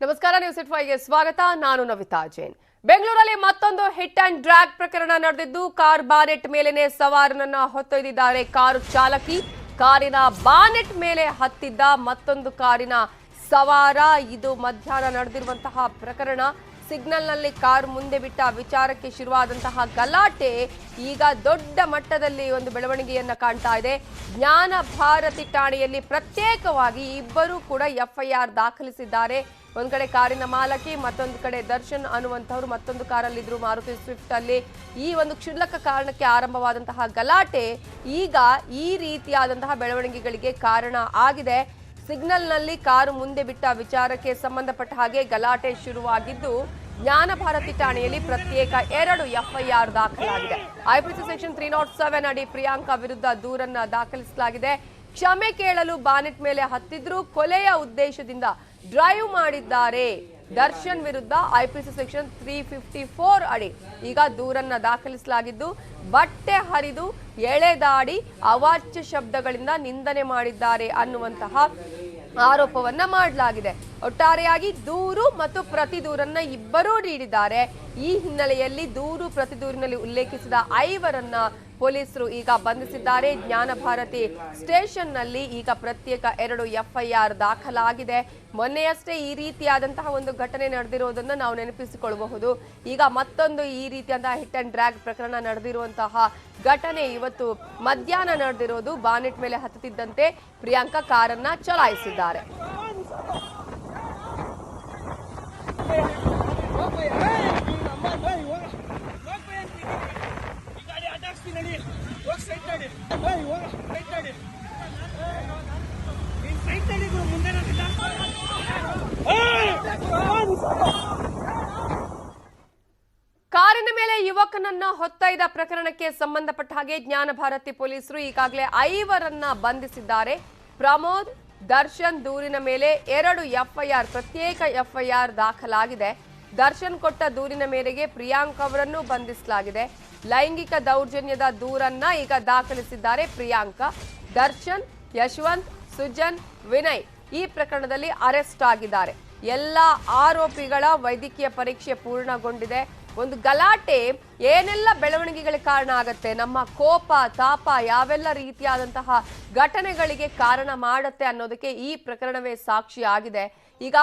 ನಮಸ್ಕಾರ news it ಫೈವ್ಗೆ ಸ್ವಾಗತ. ನಾನು ನವಿತಾ ಜೈನ್. ಬೆಂಗಳೂರಲ್ಲಿ ಮತ್ತೊಂದು ಹಿಟ್ ಅಂಡ್ ಡ್ರ್ಯಾಗ್ ಪ್ರಕರಣ ನಡೆದಿದ್ದು, ಕಾರ್ ಬಾನೆಟ್ ಮೇಲೆನೆ ಸವಾರನನ್ನ ಹೊತ್ತೊಯ್ದಿದ್ದಾರೆ ಕಾರು ಚಾಲಕಿ. ಕಾರಿನ ಬಾನೆಟ್ ಮೇಲೆ ಹತ್ತಿದ್ದ ಮತ್ತೊಂದು ಕಾರಿನ ಸವಾರ. ಇದು ಮಧ್ಯಾಹ್ನ ನಡೆದಿರುವಂತಹ ಪ್ರಕರಣ. ಸಿಗ್ನಲ್ನಲ್ಲಿ ಕಾರು ಮುಂದೆ ಬಿಟ್ಟ ವಿಚಾರಕ್ಕೆ ಶುರುವಾದಂತಹ ಗಲಾಟೆ ಈಗ ದೊಡ್ಡ ಮಟ್ಟದಲ್ಲಿ ಒಂದು ಬೆಳವಣಿಗೆಯನ್ನ ಕಾಣ್ತಾ ಇದೆ. ಜ್ಞಾನ ಭಾರತಿ ಠಾಣೆಯಲ್ಲಿ ಪ್ರತ್ಯೇಕವಾಗಿ ಇಬ್ಬರು ಕೂಡ ಎಫ್ಐಆರ್ ದಾಖಲಿಸಿದ್ದಾರೆ. ಒಂದ್ ಕಡೆ ಕಾರಿನ ಮಾಲಕಿ, ಮತ್ತೊಂದು ಕಡೆ ದರ್ಶನ್ ಅನ್ನುವಂಥವ್ರು ಮತ್ತೊಂದು ಕಾರಲ್ಲಿದ್ರು, ಮಾರುತಿ ಸ್ವಿಫ್ಟ್ ಅಲ್ಲಿ. ಈ ಒಂದು ಕ್ಷುಲ್ಲಕ ಕಾರಣಕ್ಕೆ ಆರಂಭವಾದಂತಹ ಗಲಾಟೆ ಈಗ ಈ ರೀತಿಯಾದಂತಹ ಬೆಳವಣಿಗೆಗಳಿಗೆ ಕಾರಣ ಆಗಿದೆ. ಸಿಗ್ನಲ್ನಲ್ಲಿ ಕಾರು ಮುಂದೆ ಬಿಟ್ಟ ವಿಚಾರಕ್ಕೆ ಸಂಬಂಧಪಟ್ಟ ಹಾಗೆ ಗಲಾಟೆ ಶುರುವಾಗಿದ್ದು, ಜ್ಞಾನ ಭಾರತಿ ಠಾಣೆಯಲ್ಲಿ ಪ್ರತ್ಯೇಕ 2 ಎಫ್ಐಆರ್ ದಾಖಲಾಗಿದೆ. ಐಪಿಸಿ ಸೆಕ್ಷನ್ 307 ಅಡಿ ಪ್ರಿಯಾಂಕಾ ವಿರುದ್ಧ ದೂರನ್ನ ದಾಖಲಿಸಲಾಗಿದೆ. ಕ್ಷಮೆ ಕೇಳಲು ಬಾನೆಟ್ ಮೇಲೆ ಹತ್ತಿದ್ರು, ಕೊಲೆಯ ಉದ್ದೇಶದಿಂದ ಡ್ರೈವ್ ಮಾಡಿದ್ದಾರೆ. ದರ್ಶನ್ ವಿರುದ್ಧ ಐಪಿಸಿ ಸೆಕ್ಷನ್ 354 ಅಡಿ ಈಗ ದೂರನ್ನ ದಾಖಲಿಸಲಾಗಿದ್ದು, ಬಟ್ಟೆ ಹರಿದು ಎಳೆದಾಡಿ ಅವಾಚ್ಯ ಶಬ್ದಗಳಿಂದ ನಿಂದನೆ ಮಾಡಿದ್ದಾರೆ ಅನ್ನುವಂತಹ ಆರೋಪವನ್ನ ಮಾಡಲಾಗಿದೆ. ಒಟ್ಟಾರೆಯಾಗಿ ದೂರು ಮತ್ತು ಪ್ರತಿ ದೂರನ್ನ ಇಬ್ಬರೂ ನೀಡಿದ್ದಾರೆ. ಈ ಹಿನ್ನೆಲೆಯಲ್ಲಿ ದೂರು ಪ್ರತಿ ದೂರಿನಲ್ಲಿ ಉಲ್ಲೇಖಿಸಿದ 5ರನ್ನ ಪೊಲೀಸರು ಈಗ ಬಂಧಿಸಿದ್ದಾರೆ. ಜ್ಞಾನ ಭಾರತಿ ಸ್ಟೇಷನ್ ನಲ್ಲಿ ಈಗ ಪ್ರತ್ಯೇಕ 2 ಎಫ್ಐಆರ್ ದಾಖಲಾಗಿದೆ. ಮೊನ್ನೆಯಷ್ಟೇ ಈ ರೀತಿಯಾದಂತಹ ಒಂದು ಘಟನೆ ನಡೆದಿರೋದನ್ನ ನಾವು ನೆನಪಿಸಿಕೊಳ್ಳಬಹುದು. ಈಗ ಮತ್ತೊಂದು ಈ ರೀತಿಯಾದಂತಹ ಹಿಟ್ ಅಂಡ್ ಡ್ರ್ಯಾಗ್ ಪ್ರಕರಣ ನಡೆದಿರುವಂತಹ ಘಟನೆ ಇವತ್ತು ಮಧ್ಯಾಹ್ನ ನಡೆದಿರೋದು. ಬಾನೆಟ್ ಮೇಲೆ ಹತ್ತುತ್ತಿದ್ದಂತೆ ಪ್ರಿಯಾಂಕಾ ಕಾರನ್ನ ಚಲಾಯಿಸಿದ್ದಾರೆ. ಕಾರಿನ ಮೇಲೆ ಯುವಕನನ್ನ ಹೊತ್ತೊಯ್ದ ಪ್ರಕರಣಕ್ಕೆ ಸಂಬಂಧಪಟ್ಟ ಹಾಗೆ ಜ್ಞಾನ ಭಾರತಿ ಪೊಲೀಸರು ಈಗಾಗಲೇ 5ರನ್ನ ಬಂಧಿಸಿದ್ದಾರೆ. ಪ್ರಮೋದ್, ದರ್ಶನ್ ದೂರಿನ ಮೇಲೆ 2 ಎಫ್ಐಆರ್ ಪ್ರತ್ಯೇಕ ಎಫ್ಐಆರ್ ದಾಖಲಾಗಿದೆ. ದರ್ಶನ್ ಕೊಟ್ಟ ದೂರಿನ ಮೇರೆಗೆ ಪ್ರಿಯಾಂಕ್ ಅವರನ್ನು ಬಂಧಿಸಲಾಗಿದೆ. ಲೈಂಗಿಕ ದೌರ್ಜನ್ಯದ ದೂರನ್ನ ಈಗ ದಾಖಲಿಸಿದ್ದಾರೆ ಪ್ರಿಯಾಂಕಾ. ದರ್ಶನ್, ಯಶವಂತ್, ಸುಜನ್, ವಿನಯ್ ಈ ಪ್ರಕರಣದಲ್ಲಿ ಅರೆಸ್ಟ್ ಆಗಿದ್ದಾರೆ. ಎಲ್ಲ ಆರೋಪಿಗಳ ವೈದ್ಯಕೀಯ ಪರೀಕ್ಷೆ ಪೂರ್ಣಗೊಂಡಿದೆ. ಒಂದು ಗಲಾಟೆ ಏನೆಲ್ಲ ಬೆಳವಣಿಗೆಗಳಿಗೆ ಕಾರಣ ಆಗತ್ತೆ, ನಮ್ಮ ಕೋಪ ತಾಪ ಯಾವೆಲ್ಲ ರೀತಿಯಾದಂತಹ ಘಟನೆಗಳಿಗೆ ಕಾರಣ ಮಾಡುತ್ತೆ ಅನ್ನೋದಕ್ಕೆ ಈ ಪ್ರಕರಣವೇ ಸಾಕ್ಷಿ ಆಗಿದೆ. ಈಗ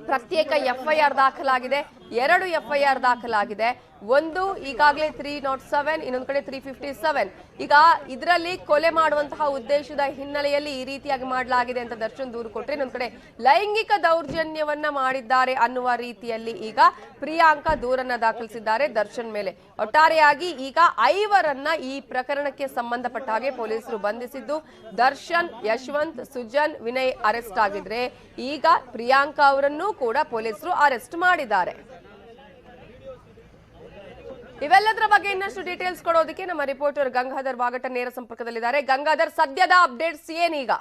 ಪ್ರತ್ಯೇಕ ಎಫ್ಐಆರ್ ದಾಖಲಾಗಿದೆ, 2 ಎಫ್ಐಆರ್ ದಾಖಲಾಗಿದೆ. ಒಂದು ಈಗಾಗಲೇ 307, ಇನ್ನೊಂದು ಕಡೆ 357. ಈಗ ಇದರಲ್ಲಿ ಕೊಲೆ ಮಾಡುವಂತಹ ಉದ್ದೇಶದ ಹಿನ್ನೆಲೆಯಲ್ಲಿ ಈ ರೀತಿಯಾಗಿ ಮಾಡಲಾಗಿದೆ ಅಂತ ದರ್ಶನ್ ದೂರು ಕೊಟ್ಟರೆ, ಇನ್ನೊಂದು ಕಡೆ ಲೈಂಗಿಕ ದೌರ್ಜನ್ಯವನ್ನ ಮಾಡಿದ್ದಾರೆ ಅನ್ನುವ ರೀತಿಯಲ್ಲಿ ಈಗ ಪ್ರಿಯಾಂಕಾ ದೂರನ್ನ ದಾಖಲಿಸಿದ್ದಾರೆ ದರ್ಶನ್ ಮೇಲೆ. ಒಟ್ಟಾರೆಯಾಗಿ ಈಗ 5ರನ್ನ ಈ ಪ್ರಕರಣಕ್ಕೆ ಸಂಬಂಧಪಟ್ಟ ಹಾಗೆ ಪೊಲೀಸರು ಬಂಧಿಸಿದ್ದು, ದರ್ಶನ್, ಯಶವಂತ್, ಸುಜನ್, ವಿನಯ್ ಅರೆಸ್ಟ್ ಆಗಿದ್ರೆ ಈಗ ಪ್ರಿಯಾಂಕಾ ಅವರನ್ನು ಕೂಡ ಪೊಲೀಸರು ಅರೆಸ್ಟ್ ಮಾಡಿದ್ದಾರೆ. ಇವೆಲ್ಲದರ ಬಗ್ಗೆ ಇನ್ನಷ್ಟು ಡೀಟೇಲ್ಸ್ ಕೊಡೋದಕ್ಕೆ ನಮ್ಮ ರಿಪೋರ್ಟರ್ ಗಂಗಾಧರ್ ವಾಗಟ ನೇರ ಸಂಪರ್ಕದಲ್ಲಿದ್ದಾರೆ. ಗಂಗಾಧರ್, ಸದ್ಯದ ಅಪ್ಡೇಟ್ಸ್ ಏನೀಗ?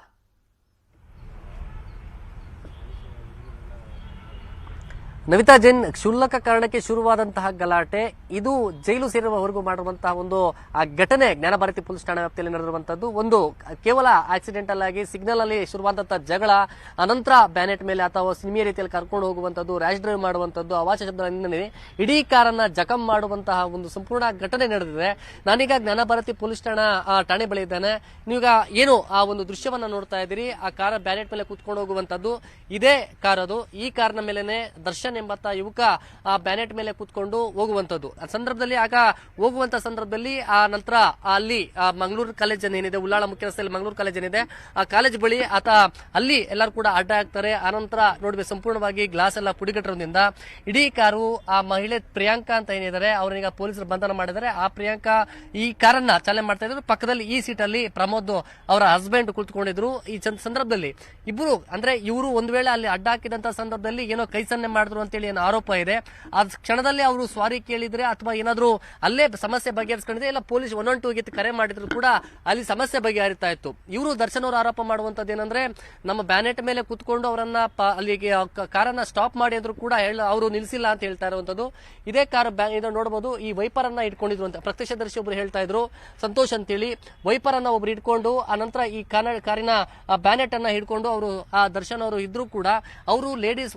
ನವಿತಾ ಜೈನ್, ಕ್ಷುಲ್ಲಕ ಕಾರಣಕ್ಕೆ ಶುರುವಾದಂತಹ ಗಲಾಟೆ ಇದು ಜೈಲು ಸೇರುವವರೆಗೂ ಮಾಡಿರುವಂತಹ ಒಂದು ಘಟನೆ ಜ್ಞಾನ ಭಾರತಿ ಪೊಲೀಸ್ ಠಾಣಾ ವ್ಯಾಪ್ತಿಯಲ್ಲಿ ನಡೆದಿರುವಂತದ್ದು. ಒಂದು ಕೇವಲ ಆಕ್ಸಿಡೆಂಟಲ್ ಆಗಿ ಸಿಗ್ನಲ್ ಅಲ್ಲಿ ಶುರುವಾದಂತಹ ಜಗಳ, ಅನಂತರ ಬ್ಯಾನೆಟ್ ಮೇಲೆ ಅಥವಾ ಸಿನಿಮಾ ರೀತಿಯಲ್ಲಿ ಕರ್ಕೊಂಡು ಹೋಗುವಂತದ್ದು, ರ್ಯಾಶ್ ಡ್ರೈವ್ ಮಾಡುವಂತದ್ದು, ಅವಾಚ್ಯ ಶಬ್ದಗಳಿಂದ ಇಡೀ ಕಾರನ್ನ ಜಖಂ ಮಾಡುವಂತಹ ಒಂದು ಸಂಪೂರ್ಣ ಘಟನೆ ನಡೆದಿದೆ. ನಾನೀಗ ಜ್ಞಾನ ಭಾರತಿ ಪೊಲೀಸ್ ಠಾಣೆ ಬಳಿ ಇದ್ದೇನೆ. ನೀವೀಗ ಏನು ಆ ಒಂದು ದೃಶ್ಯವನ್ನ ನೋಡ್ತಾ ಇದ್ದೀರಿ, ಆ ಕಾರ್ ಬ್ಯಾನೆಟ್ ಮೇಲೆ ಕೂತ್ಕೊಂಡು ಹೋಗುವಂತದ್ದು ಇದೇ ಕಾರ್. ಅದು ಈ ಕಾರ್ನ ಮೇಲೆನೆ ದರ್ಶನ್ ಎಂಬತ್ತ ಯುವಕ ಆ ಬ್ಯಾನೆಟ್ ಮೇಲೆ ಕೂತ್ಕೊಂಡು ಹೋಗುವಂತದ್ದು. ಆ ಸಂದರ್ಭದಲ್ಲಿ ಆಗ ಹೋಗುವಂತ ಸಂದರ್ಭದಲ್ಲಿ ಆ ನಂತರ ಅಲ್ಲಿ ಮಂಗಳೂರು ಕಾಲೇಜ್ ಏನಿದೆ, ಉಳ್ಳಾಳ ಮುಖ್ಯ ರಸ್ತೆಯಲ್ಲಿ ಮಂಗಳೂರು ಕಾಲೇಜ್ ಏನಿದೆ, ಆ ಕಾಲೇಜ್ ಬಳಿ ಆತ ಅಲ್ಲಿ ಎಲ್ಲರೂ ಕೂಡ ಅಡ್ಡ ಆಗ್ತಾರೆ. ಆನಂತರ ನೋಡ್ಬೇಕು ಸಂಪೂರ್ಣವಾಗಿ ಗ್ಲಾಸ್ ಎಲ್ಲ ಪುಡಿಗಟ್ಟಿರೋದ್ರಿಂದ ಇಡೀ ಕಾರು ಆ ಮಹಿಳೆ ಪ್ರಿಯಾಂಕಾ ಅಂತ ಏನಿದ್ದಾರೆ ಅವರೀಗ ಪೊಲೀಸರು ಬಂಧನ ಮಾಡಿದ್ದಾರೆ. ಆ ಪ್ರಿಯಾಂಕಾ ಈ ಕಾರನ್ನ ಚಾಲನೆ ಮಾಡ್ತಾ ಇದ್ರು. ಪಕ್ಕದಲ್ಲಿ ಈ ಸೀಟ್ ಅಲ್ಲಿ ಪ್ರಮೋದ್ ಅವರ ಹಸ್ಬೆಂಡ್ ಕುಳಿತುಕೊಂಡಿದ್ರು. ಈ ಸಂದರ್ಭದಲ್ಲಿ ಇಬ್ರು ಅಂದ್ರೆ ಇವರು ಒಂದು ವೇಳೆ ಅಲ್ಲಿ ಅಡ್ಡ ಹಾಕಿದಂತ ಸಂದರ್ಭದಲ್ಲಿ ಏನೋ ಕೈ ಸನ್ನೆ ಮಾಡಿದ್ರು ಅಂತೇಳಿ ಏನು ಆರೋಪ ಇದೆ. ಆ ಕ್ಷಣದಲ್ಲಿ ಅವರು ಸ್ವಾರಿ ಕೇಳಿದ್ರೆ ಅಥವಾ ಏನಾದ್ರು ಅಲ್ಲೇ ಸಮಸ್ಯೆ ಬಗೆಹರಿಸ್ಕೊಂಡಿದ್ರೆ ಇಲ್ಲ ಪೊಲೀಸ್ 112 ಕರೆ ಮಾಡಿದ್ರು ಕೂಡ ಅಲ್ಲಿ ಸಮಸ್ಯೆ ಬಗೆಹರಿತಾ ಇತ್ತು. ಇವರು ದರ್ಶನ್ ಅವರು ಆರೋಪ ಮಾಡುವಂತದ್ದು ಏನಂದ್ರೆ ನಮ್ಮ ಬ್ಯಾನೆಟ್ ಮೇಲೆ ಕುತ್ಕೊಂಡು ಅವರನ್ನ ಅಲ್ಲಿಗೆ ಕಾರನ್ನ ಸ್ಟಾಪ್ ಮಾಡಿ ಅಂದ್ರೂ ಕೂಡ ಅವರು ನಿಲ್ಸಿಲ್ಲ ಅಂತ ಹೇಳ್ತಾ ಇರುವಂತದ್ದು. ಇದೇ ಕಾರ್ ಇದನ್ನು ನೋಡಬಹುದು, ಈ ವೈಪರ್ ಅನ್ನ ಇಟ್ಕೊಂಡಿದ್ರು ಅಂತ ಪ್ರತ್ಯಕ್ಷದರ್ಶಿ ಒಬ್ರು ಹೇಳ್ತಾ ಇದ್ರು, ಸಂತೋಷ್ ಅಂತೇಳಿ. ವೈಪರ್ ಅನ್ನ ಒಬ್ರು ಇಟ್ಕೊಂಡು ಆ ನಂತರ ಈ ಕಾರಿನ ಬ್ಯಾನೆಟ್ ಅನ್ನ ಹಿಡ್ಕೊಂಡು ಅವರು ಆ ದರ್ಶನ್ ಅವರು ಇದ್ರು ಕೂಡ ಅವರು ಲೇಡೀಸ್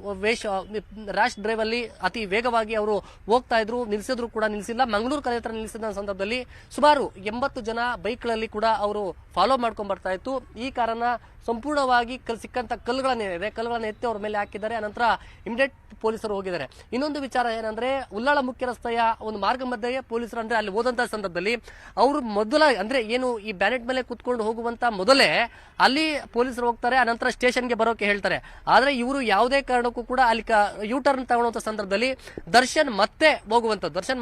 ರ್ಯಾಶ್ ಡ್ರೈವ್ ಅಲ್ಲಿ ಅತಿ ವೇಗವಾಗಿ ಅವರು ಹೋಗ್ತಾ ಇದ್ರು. ನಿಲ್ಸಿದ್ರು ಕೂಡ ನಿಲ್ಸಿಲ್ಲ. ಮಂಗಳೂರು ಕಲೆ ಹತ್ರ ನಿಲ್ಸಿದ ಸಂದರ್ಭದಲ್ಲಿ ಸುಮಾರು 80 ಜನ ಬೈಕ್ ಗಳಲ್ಲಿ ಕೂಡ ಅವರು ಫಾಲೋ ಮಾಡ್ಕೊಂಡ್ ಬರ್ತಾ ಇತ್ತು. ಈ ಕಾರನ್ನ ಸಂಪೂರ್ಣವಾಗಿ ಸಿಕ್ಕಂತ ಕಲ್ಲುಗಳನ್ನ ಎತ್ತಿ ಅವ್ರ ಮೇಲೆ ಹಾಕಿದ್ದಾರೆ. ಅನಂತರ ಇಮಿಡಿಯೇಟ್ ಪೊಲೀಸರು ಹೋಗಿದ್ದಾರೆ. ಇನ್ನೊಂದು ವಿಚಾರ ಏನಂದ್ರೆ ಉಳ್ಳಾಳ ಮುಖ್ಯ ರಸ್ತೆಯ ಒಂದು ಮಾರ್ಗ ಮಧ್ಯೆ ಪೊಲೀಸರು ಅಂದ್ರೆ ಅಲ್ಲಿ ಹೋದಂತ ಸಂದರ್ಭದಲ್ಲಿ ಅವರು ಮೊದಲ ಅಂದ್ರೆ ಏನು ಈ ಬ್ಯಾನೆಟ್ ಮೇಲೆ ಕುತ್ಕೊಂಡು ಹೋಗುವಂತ ಮೊದಲೇ ಅಲ್ಲಿ ಪೊಲೀಸರು ಹೋಗ್ತಾರೆ, ಅನಂತರ ಸ್ಟೇಷನ್ಗೆ ಬರೋಕೆ ಹೇಳ್ತಾರೆ. ಆದ್ರೆ ಇವರು ಯಾವುದೇ ಕಾರಣಕ್ಕೂ ಕೂಡ ಅಲ್ಲಿ ಯೂ ಟರ್ನ್ ತಗೊಳ್ಳುವಂತ ಸಂದರ್ಭದಲ್ಲಿ ದರ್ಶನ್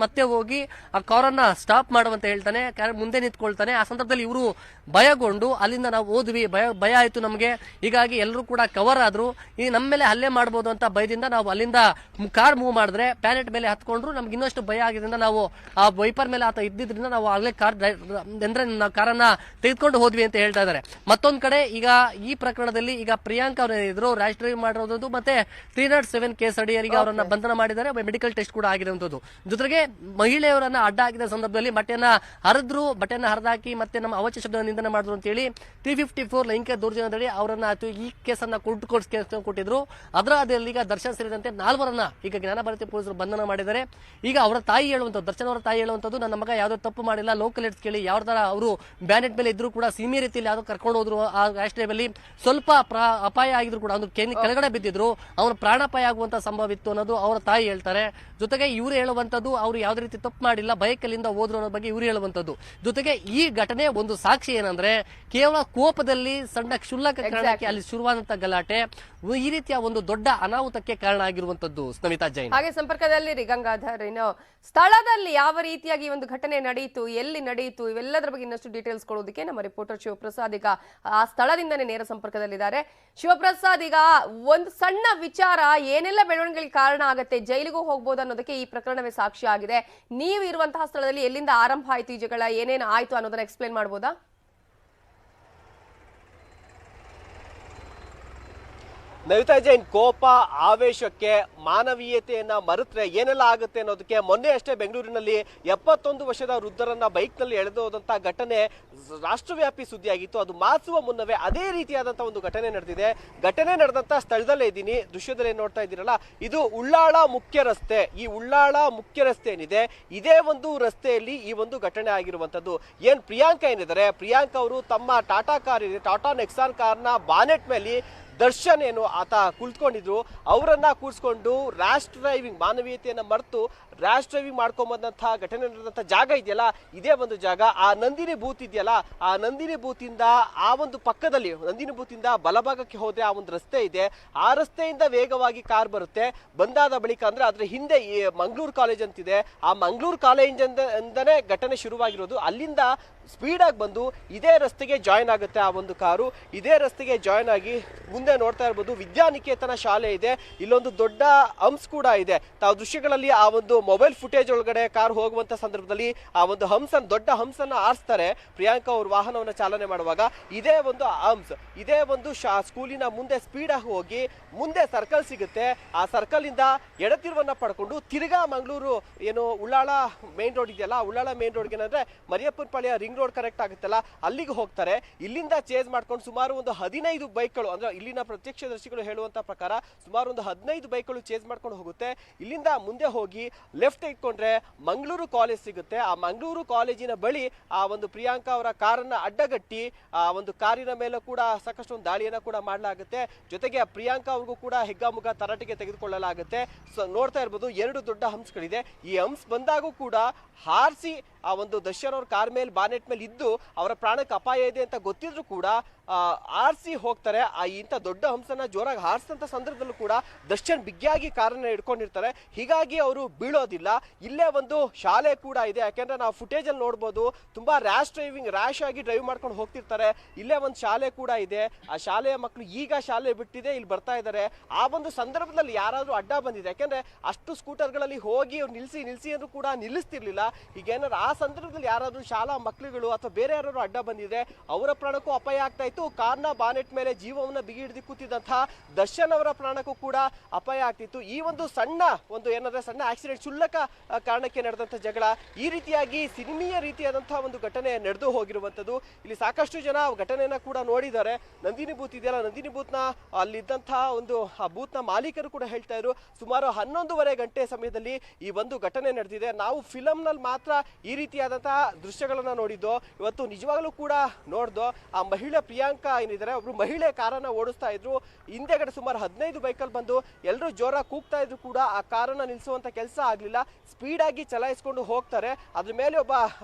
ಮತ್ತೆ ಹೋಗಿ ಆ ಕಾರನ್ನ ಸ್ಟಾಪ್ ಮಾಡುವಂತ ಹೇಳ್ತಾನೆ, ಮುಂದೆ ನಿಂತ್ಕೊಳ್ತಾನೆ. ಆ ಸಂದರ್ಭದಲ್ಲಿ ಇವರು ಭಯಗೊಂಡು ಅಲ್ಲಿಂದ ನಾವು ಹೋದ್ವಿ, ಭಯ ಆಯ್ತು ನಮಗೆ, ಹೀಗಾಗಿ ಎಲ್ಲರೂ ಕೂಡ ಕವರ್ ಆದ್ರು, ಈ ನಮ್ಮ ಮೇಲೆ ಹಲ್ಲೆ ಮಾಡಬಹುದು ಅಂತ ಭಯದಿಂದ ನಾವು ಅಲ್ಲಿಂದ ಕಾರ್ ಮೂವ್ ಮಾಡಿದ್ರೆ ಪ್ಯಾನೆಟ್ ಮೇಲೆ ಹತ್ಕೊಂಡ್ರು. ನಮ್ಗೆ ಇನ್ನಷ್ಟು ಭಯ ಆಗಿದ್ರಿಂದ ನಾವು ಆ ವೈಪರ್ ಮೇಲೆ ಆತ ಇದ್ದಿದ್ರಿಂದ ನಾವು ಆಗಲೇ ಕಾರನ್ನ ತೆಗೆದುಕೊಂಡು ಹೋದ್ವಿ ಅಂತ ಹೇಳ್ತಾ ಇದ್ದಾರೆ. ಮತ್ತೊಂದ್ ಕಡೆ ಈಗ ಈ ಪ್ರಕರಣದಲ್ಲಿ ಈಗ ಪ್ರಿಯಾಂಕಾ ಅವರು ಏನಿದ್ರು ರ್ಯಾಶ್ ಡ್ರೈವ್ ಮಾಡಿರೋದು ಮತ್ತೆ 307 ಕೇಸ್ ಅಡಿಯಲ್ಲಿ ಅವರನ್ನ ಬಂಧನ ಮಾಡಿದ್ದಾರೆ. ಮೆಡಿಕಲ್ ಟೆಸ್ಟ್ ಕೂಡ ಆಗಿರುವಂತದ್ದು. ಜೊತೆಗೆ ಮಹಿಳೆಯರನ್ನ ಅಡ್ಡ ಹಾಕಿದ ಸಂದರ್ಭದಲ್ಲಿ ಬಟ್ಟೆಯನ್ನ ಹರಿದಾಕಿ ಮತ್ತೆ ನಮ್ಮ ಅವಚ ಶಬ್ದ ನಿಂದನೆ ಮಾಡಿದ್ರು ಅಂತ ಹೇಳಿ 354 ಲೈಂಗಿಕ ದೌರ್ಜನ್ಯದಡಿ ಅವರನ್ನ ಈ ಕೇಸನ್ನ ಕೊಟ್ಟಿದ್ರು. ಅದರ ಅದಿಯಲ್ಲಿ ಈಗ ದರ್ಶನ್ ಸೇರಿದಂತೆ 4 ಈಗ ಜ್ಞಾನ ಭಾರತಿ ಪೊಲೀಸರು ಬಂಧನ ಮಾಡಿದ್ದಾರೆ. ಈಗ ಅವರ ತಾಯಿ ಹೇಳುವಂತದ್ದು, ದರ್ಶನ್ ಅವರ ತಾಯಿ ಹೇಳುವಂತದ್ದು, ನನ್ನ ಮಗ ಯಾವ್ದೋ ತಪ್ಪು ಮಾಡಿಲ್ಲ, ಲೋಕಲ್ ಏಡ್ಸ್ ಕೇಳಿ ಯಾವ ತರ ಅವರು ಬ್ಯಾನೆಟ್ ಮೇಲೆ ಇದ್ರು ಕೂಡ ಸೀಮೆ ರೀತಿಯಲ್ಲಿ ಯಾವ್ದೋ ಕರ್ಕೊಂಡು ಹೋದ್ರು. ಆ ರ್ಯಾಶ್ ಡ್ರೈವ್ ಅಲ್ಲಿ ಸ್ವಲ್ಪ ಅಪಾಯ ಆಗಿದ್ರು ಕೂಡ ಅವ್ರು ಕೆಳಗಡೆ ಬಿದ್ದಿದ್ರು, ಅವ್ರ ಪ್ರಾಣಾಪಾಯ ಆಗುವಂತ ಸಂಭವ ಇತ್ತು ಅನ್ನೋದು ಅವರ ತಾಯಿ ಹೇಳ್ತಾರೆ. ಜೊತೆಗೆ ಇವರು ಹೇಳುವಂತದ್ದು ಅವ್ರು ಯಾವ್ದೇ ರೀತಿ ತಪ್ಪು ಮಾಡಿಲ್ಲ, ಬೈಕಲ್ಲಿಂದ ಹೋದ್ರು ಅನ್ನೋ ಬಗ್ಗೆ ಇವರು ಹೇಳುವಂತದ್ದು. ಜೊತೆಗೆ ಈ ಘಟನೆ ಒಂದು ಸಾಕ್ಷಿ ಏನಂದ್ರೆ ಕೇವಲ ಕೋಪದಲ್ಲಿ ಸಣ್ಣ ಕ್ಷುಲ್ಲಕ ಕಾರಣಕ್ಕೆ ಅಲ್ಲಿ ಶುರುವಾದಂತ ಗಲಾಟೆ ಈ ರೀತಿಯ ಒಂದು ದೊಡ್ಡ ಅನಾಹುತಕ್ಕೆ ಕಾರಣ ಆಗಿರುವಂತದ್ದು. ಸ್ಮಿತಾ ಜೈನ್ ಹಾಗೆ ಸಂಪರ್ಕದಲ್ಲಿ ಗಂಗಾಧರ್, ಸ್ಥಳದಲ್ಲಿ ಯಾವ ರೀತಿಯಾಗಿ ಒಂದು ಘಟನೆ ನಡೆಯಿತು, ಎಲ್ಲಿ ನಡೆಯಿತು, ಇವೆಲ್ಲದರ ಬಗ್ಗೆ ಇನ್ನಷ್ಟು ಡೀಟೇಲ್ಸ್ ಕೊಡೋದಕ್ಕೆ ನಮ್ಮ ರಿಪೋರ್ಟರ್ ಶಿವಪ್ರಸಾದ್ ಈಗ ಆ ಸ್ಥಳದಿಂದನೇ ನೇರ ಸಂಪರ್ಕದಲ್ಲಿದ್ದಾರೆ. ಶಿವಪ್ರಸಾದ್, ಈಗ ಒಂದು ಸಣ್ಣ ವಿಚಾರ ಏನೆಲ್ಲ ಬೆಳವಣಿಗೆಗಳಿಗೆ ಕಾರಣ ಆಗುತ್ತೆ, ಜೈಲಿಗೂ ಹೋಗ್ಬೋದು ಅನ್ನೋದಕ್ಕೆ ಈ ಪ್ರಕರಣವೇ ಸಾಕ್ಷಿ ಆಗಿದೆ. ನೀವು ಇರುವಂತಹ ಸ್ಥಳದಲ್ಲಿ ಎಲ್ಲಿಂದ ಆರಂಭ ಆಯ್ತು ಈ ಜಗಳ, ಏನೇನು ಆಯ್ತು ಅನ್ನೋದನ್ನ ಎಕ್ಸ್ಪ್ಲೇನ್ ಮಾಡ್ಬೋದಾ? ನವಿತಾ ಜೈನ್, ಕೋಪ ಆವೇಶಕ್ಕೆ ಮಾನವೀಯತೆಯನ್ನ ಮರೆತ್ರೆ ಏನೆಲ್ಲ ಆಗುತ್ತೆ ಅನ್ನೋದಕ್ಕೆ ಮೊನ್ನೆ ಅಷ್ಟೇ ಬೆಂಗಳೂರಿನಲ್ಲಿ 71 ವರ್ಷದ ವೃದ್ಧರನ್ನ ಬೈಕ್ನಲ್ಲಿ ಎಳೆದು ಹೋದಂತಹ ಘಟನೆ ರಾಷ್ಟ್ರವ್ಯಾಪಿ ಸುದ್ದಿಯಾಗಿತ್ತು. ಅದು ಮಾಸುವ ಮುನ್ನವೇ ಅದೇ ರೀತಿಯಾದಂತಹ ಒಂದು ಘಟನೆ ನಡೆದಿದೆ. ಘಟನೆ ನಡೆದಂತಹ ಸ್ಥಳದಲ್ಲೇ ಇದ್ದೀನಿ. ದೃಶ್ಯದಲ್ಲಿ ನೋಡ್ತಾ ಇದ್ದೀರಲ್ಲ, ಇದು ಉಳ್ಳಾಳ ಮುಖ್ಯ ರಸ್ತೆ. ಈ ಉಳ್ಳಾಳ ಮುಖ್ಯ ರಸ್ತೆ ಏನಿದೆ, ಇದೇ ಒಂದು ರಸ್ತೆಯಲ್ಲಿ ಈ ಒಂದು ಘಟನೆ ಆಗಿರುವಂತದ್ದು. ಪ್ರಿಯಾಂಕಾ ಏನಿದ್ದಾರೆ, ಪ್ರಿಯಾಂಕಾ ಅವರು ತಮ್ಮ ಟಾಟಾ ನೆಕ್ಸಾನ್ ಕಾರ್ನ ಬಾನೆಟ್ ಮೇಲೆ ದರ್ಶನ್ ಏನು ಆತ ಕುಳಿತುಕೊಂಡಿದ್ರು, ಅವರನ್ನ ಕೂರಿಸ್ಕೊಂಡು ರ್ಯಾಶ್ ಡ್ರೈವಿಂಗ್ ಮಾನವೀಯತೆಯನ್ನ ಮರೆತು ರ್ಯಾಶ್ ಡ್ರೈವಿಂಗ್ ಮಾಡ್ಕೊಂಬಂದಂತಹ ಘಟನೆ ನಡೆದಂತಹ ಜಾಗ ಇದೆಯಲ್ಲ, ಇದೇ ಒಂದು ಜಾಗ. ಆ ನಂದಿನಿ ಬೂತ್ ಇದೆಯಲ್ಲ, ಆ ನಂದಿನಿ ಬೂತಿಂದ ಆ ಒಂದು ಪಕ್ಕದಲ್ಲಿ ನಂದಿನಿ ಬೂತಿಂದ ಬಲಭಾಗಕ್ಕೆ ಹೋದ್ರೆ ಆ ಒಂದು ರಸ್ತೆ ಇದೆ. ಆ ರಸ್ತೆಯಿಂದ ವೇಗವಾಗಿ ಕಾರ್ ಬರುತ್ತೆ. ಬಂದಾದ ಬಳಿಕ ಅಂದ್ರೆ ಅದ್ರ ಹಿಂದೆ ಮಂಗಳೂರು ಕಾಲೇಜ್ ಅಂತಿದೆ, ಆ ಮಂಗಳೂರು ಕಾಲೇಜಿಂದನೇ ಘಟನೆ ಶುರುವಾಗಿರೋದು. ಅಲ್ಲಿಂದ ಸ್ಪೀಡ್ ಆಗಿ ಬಂದು ಇದೇ ರಸ್ತೆಗೆ ಜಾಯಿನ್ ಆಗುತ್ತೆ ಆ ಒಂದು ಕಾರು. ಇದೇ ರಸ್ತೆಗೆ ಜಾಯಿನ್ ಆಗಿ ಮುಂದೆ ನೋಡ್ತಾ ಇರ್ಬೋದು ವಿದ್ಯಾನಿಕೇತನ ಶಾಲೆ ಇದೆ. ಇಲ್ಲೊಂದು ದೊಡ್ಡ ಹಂಸ್ ಕೂಡ ಇದೆ. ತಾವು ದೃಶ್ಯಗಳಲ್ಲಿ ಆ ಒಂದು ಮೊಬೈಲ್ ಫುಟೇಜ್ ಒಳಗಡೆ ಕಾರ್ ಹೋಗುವಂತ ಸಂದರ್ಭದಲ್ಲಿ ಆ ಒಂದು ದೊಡ್ಡ ಹಂಸನ್ನ ಆರಿಸ್ತಾರೆ ಪ್ರಿಯಾಂಕಾ ಅವರು ವಾಹನವನ್ನು ಚಾಲನೆ ಮಾಡುವಾಗ. ಇದೇ ಒಂದು ಹಂಸ್, ಇದೇ ಒಂದು ಸ್ಕೂಲಿನ ಮುಂದೆ ಸ್ಪೀಡ್ ಆಗಿ ಹೋಗಿ ಮುಂದೆ ಸರ್ಕಲ್ ಸಿಗುತ್ತೆ. ಆ ಸರ್ಕಲ್ ಇಂದ ಎಡತಿರುವನ್ನ ಪಡ್ಕೊಂಡು ತಿರ್ಗಾ ಮಂಗಳೂರು ಏನು ಉಳ್ಳಾಳ ಮೇನ್ ರೋಡ್ ಇದೆಯಲ್ಲ, ಉಳ್ಳಾಳ ಮೇನ್ ರೋಡ್ಗೆ ಏನಂದ್ರೆ ಮರಿಯಪ್ಪನ ಪಾಳ್ಯ ರಿಂಗ್ ರೋಡ್ ಕರೆಕ್ಟ್ ಆಗುತ್ತಲ್ಲ, ಅಲ್ಲಿಗೆ ಹೋಗ್ತಾರೆ. ಇಲ್ಲಿಂದ ಚೇಸ್ ಮಾಡ್ಕೊಂಡು ಸುಮಾರು ಒಂದು 15 ಬೈಕ್ಗಳು, ಅಂದ್ರೆ ಇಲ್ಲಿನ ಪ್ರತ್ಯಕ್ಷದರ್ಶಿಗಳು ಹೇಳುವಂತ ಪ್ರಕಾರ ಸುಮಾರು ಒಂದು 15 ಬೈಕ್ಗಳು ಚೇಸ್ ಮಾಡ್ಕೊಂಡು ಹೋಗುತ್ತೆ. ಇಲ್ಲಿಂದ ಮುಂದೆ ಹೋಗಿ ಲೆಫ್ಟ್ ಇಟ್ಕೊಂಡ್ರೆ ಮಂಗಳೂರು ಕಾಲೇಜ್ ಸಿಗುತ್ತೆ. ಆ ಮಂಗಳೂರು ಕಾಲೇಜಿನ ಬಳಿ ಆ ಒಂದು ಪ್ರಿಯಾಂಕಾ ಅವರ ಕಾರನ್ನ ಅಡ್ಡಗಟ್ಟಿ ಆ ಒಂದು ಕಾರಿನ ಮೇಲೆ ಕೂಡ ಸಾಕಷ್ಟು ಒಂದು ದಾಳಿಯನ್ನ ಕೂಡ ಮಾಡಲಾಗುತ್ತೆ. ಜೊತೆಗೆ ಪ್ರಿಯಾಂಕಾ ಅವ್ರಿಗೂ ಕೂಡ ಹೆಗ್ಗಾಮುಗ್ಗ ತರಾಟೆಗೆ ತೆಗೆದುಕೊಳ್ಳಲಾಗುತ್ತೆ. ನೋಡ್ತಾ ಇರ್ಬೋದು 2 ದೊಡ್ಡ ಹಂಸ್ಗಳಿದೆ. ಈ ಹಂಸ್ ಬಂದಾಗೂ ಕೂಡ ಹಾರಿಸಿ ಆ ಒಂದು ದರ್ಶನ್ ಅವ್ರ ಕಾರ್ ಮೇಲೆ ಬಾನೆಟ್ ಮೇಲೆ ಇದ್ದು ಅವರ ಪ್ರಾಣಕ್ಕೆ ಅಪಾಯ ಇದೆ ಅಂತ ಗೊತ್ತಿದ್ರು ಕೂಡ ಆರಿಸಿ ಹೋಗ್ತಾರೆ. ಇಂಥ ದೊಡ್ಡ ಹಂಸನ ಜೋರಾಗಿ ಹಾರಿಸಿದಂಥ ಸಂದರ್ಭದಲ್ಲೂ ಕೂಡ ದರ್ಶನ್ ಬಿಗಿಯಾಗಿ ಕಾರನ್ನ ಹಿಡ್ಕೊಂಡಿರ್ತಾರೆ. ಹೀಗಾಗಿ ಅವರು ಬೀಳೋದಿಲ್ಲ. ಇಲ್ಲೇ ಒಂದು ಶಾಲೆ ಕೂಡ ಇದೆ. ಯಾಕೆಂದ್ರೆ ನಾವು ಫುಟೇಜ್ ಅಲ್ಲಿ ನೋಡ್ಬೋದು, ತುಂಬಾ ರ್ಯಾಶ್ ಆಗಿ ಡ್ರೈವ್ ಮಾಡ್ಕೊಂಡು ಹೋಗ್ತಿರ್ತಾರೆ. ಇಲ್ಲೇ ಒಂದು ಶಾಲೆ ಕೂಡ ಇದೆ. ಆ ಶಾಲೆಯ ಮಕ್ಕಳು ಈಗ ಶಾಲೆ ಬಿಟ್ಟಿದೆ, ಇಲ್ಲಿ ಬರ್ತಾ ಇದ್ದಾರೆ. ಆ ಒಂದು ಸಂದರ್ಭದಲ್ಲಿ ಯಾರಾದ್ರೂ ಅಡ್ಡ ಬಂದಿದೆ, ಯಾಕೆಂದ್ರೆ ಅಷ್ಟು ಸ್ಕೂಟರ್ಗಳಲ್ಲಿ ಹೋಗಿ ಅವ್ರು ನಿಲ್ಸಿ ಅಂದ್ರೂ ಕೂಡ ನಿಲ್ಲಿಸ್ತಿರ್ಲಿಲ್ಲ. ಈಗೇನಾದ್ರು ಆ ಸಂದರ್ಭದಲ್ಲಿ ಯಾರಾದ್ರೂ ಶಾಲಾ ಮಕ್ಕಳುಗಳು ಅಥವಾ ಬೇರೆ ಯಾರು ಅಡ್ಡ ಬಂದಿದ್ರೆ ಅವರ ಪ್ರಾಣಕ್ಕೂ ಅಪಾಯ ಆಗ್ತಾ ಇತ್ತು. ಕಾರ್ನ ಬಾನೆಟ್ ಮೇಲೆ ಜೀವವನ್ನ ಬಿಗಿ ಹಿಡಿದು ಕೂತಿದ್ದಂತಹ ದರ್ಶನ್ ಅವರ ಪ್ರಾಣಕ್ಕೂ ಕೂಡ ಅಪಾಯ ಆಗ್ತಿತ್ತು. ಈ ಒಂದು ಸಣ್ಣ ಆಕ್ಸಿಡೆಂಟ್, ಕ್ಷುಲ್ಲಕ ಕಾರಣಕ್ಕೆ ನಡೆದಂತ ಜಗಳ, ಈ ರೀತಿಯಾಗಿ ಸಿನಿಮೀಯ ರೀತಿಯಾದಂತಹ ಒಂದು ಘಟನೆ ನಡೆದು ಹೋಗಿರುವಂತದ್ದು. ಇಲ್ಲಿ ಸಾಕಷ್ಟು ಜನ ಘಟನೆಯನ್ನ ಕೂಡ ನೋಡಿದ್ದಾರೆ. ನಂದಿನಿ ಬೂತ್ ಇದೆಯಲ್ಲ, ನಂದಿನಿ ಬೂತ್ ನ ಅಲ್ಲಿದ್ದಂತಹ ಒಂದು ಆ ಬೂತ್ ನ ಮಾಲೀಕರು ಕೂಡ ಹೇಳ್ತಾ ಇದ್ರು, ಸುಮಾರು 11:30 ಗಂಟೆ ಸಮಯದಲ್ಲಿ ಈ ಒಂದು ಘಟನೆ ನಡೆದಿದೆ. ನಾವು ಫಿಲಂ ನಲ್ಲಿ ಮಾತ್ರ ಈ ರೀತಿಯಾದಂತಹ ದೃಶ್ಯಗಳನ್ನ ನೋಡಿದ್ದು, ಇವತ್ತು ನಿಜವಾಗ್ಲೂ ಕೂಡ ನೋಡ್ದು. ಆ ಮಹಿಳೆ ಪ್ರಿಯಾಂಕಾ ಏನಿದ್ದಾರೆ, ಒಬ್ರು ಮಹಿಳೆ ಕಾರನ್ನ ಓಡಿಸ್ತಾ ಇದ್ರು. ಹಿಂದೆಗಡೆ ಸುಮಾರು 15 ಬೈಕಲ್ಲಿ ಬಂದು ಎಲ್ಲರೂ ಜೋರಾಗಿ ಕೂಗ್ತಾ ಇದ್ರು ಕೂಡ ಆ ಕಾರನ್ನ ನಿಲ್ಲಿಸುವಂತ ಕೆಲಸ ಆಗ್ಲಿಲ್ಲ. ಸ್ಪೀಡ್ ಆಗಿ ಚಲಾಯಿಸ್ಕೊಂಡು ಹೋಗ್ತಾರೆ. ಅದ್ರ ಮೇಲೆ ಒಬ್ಬ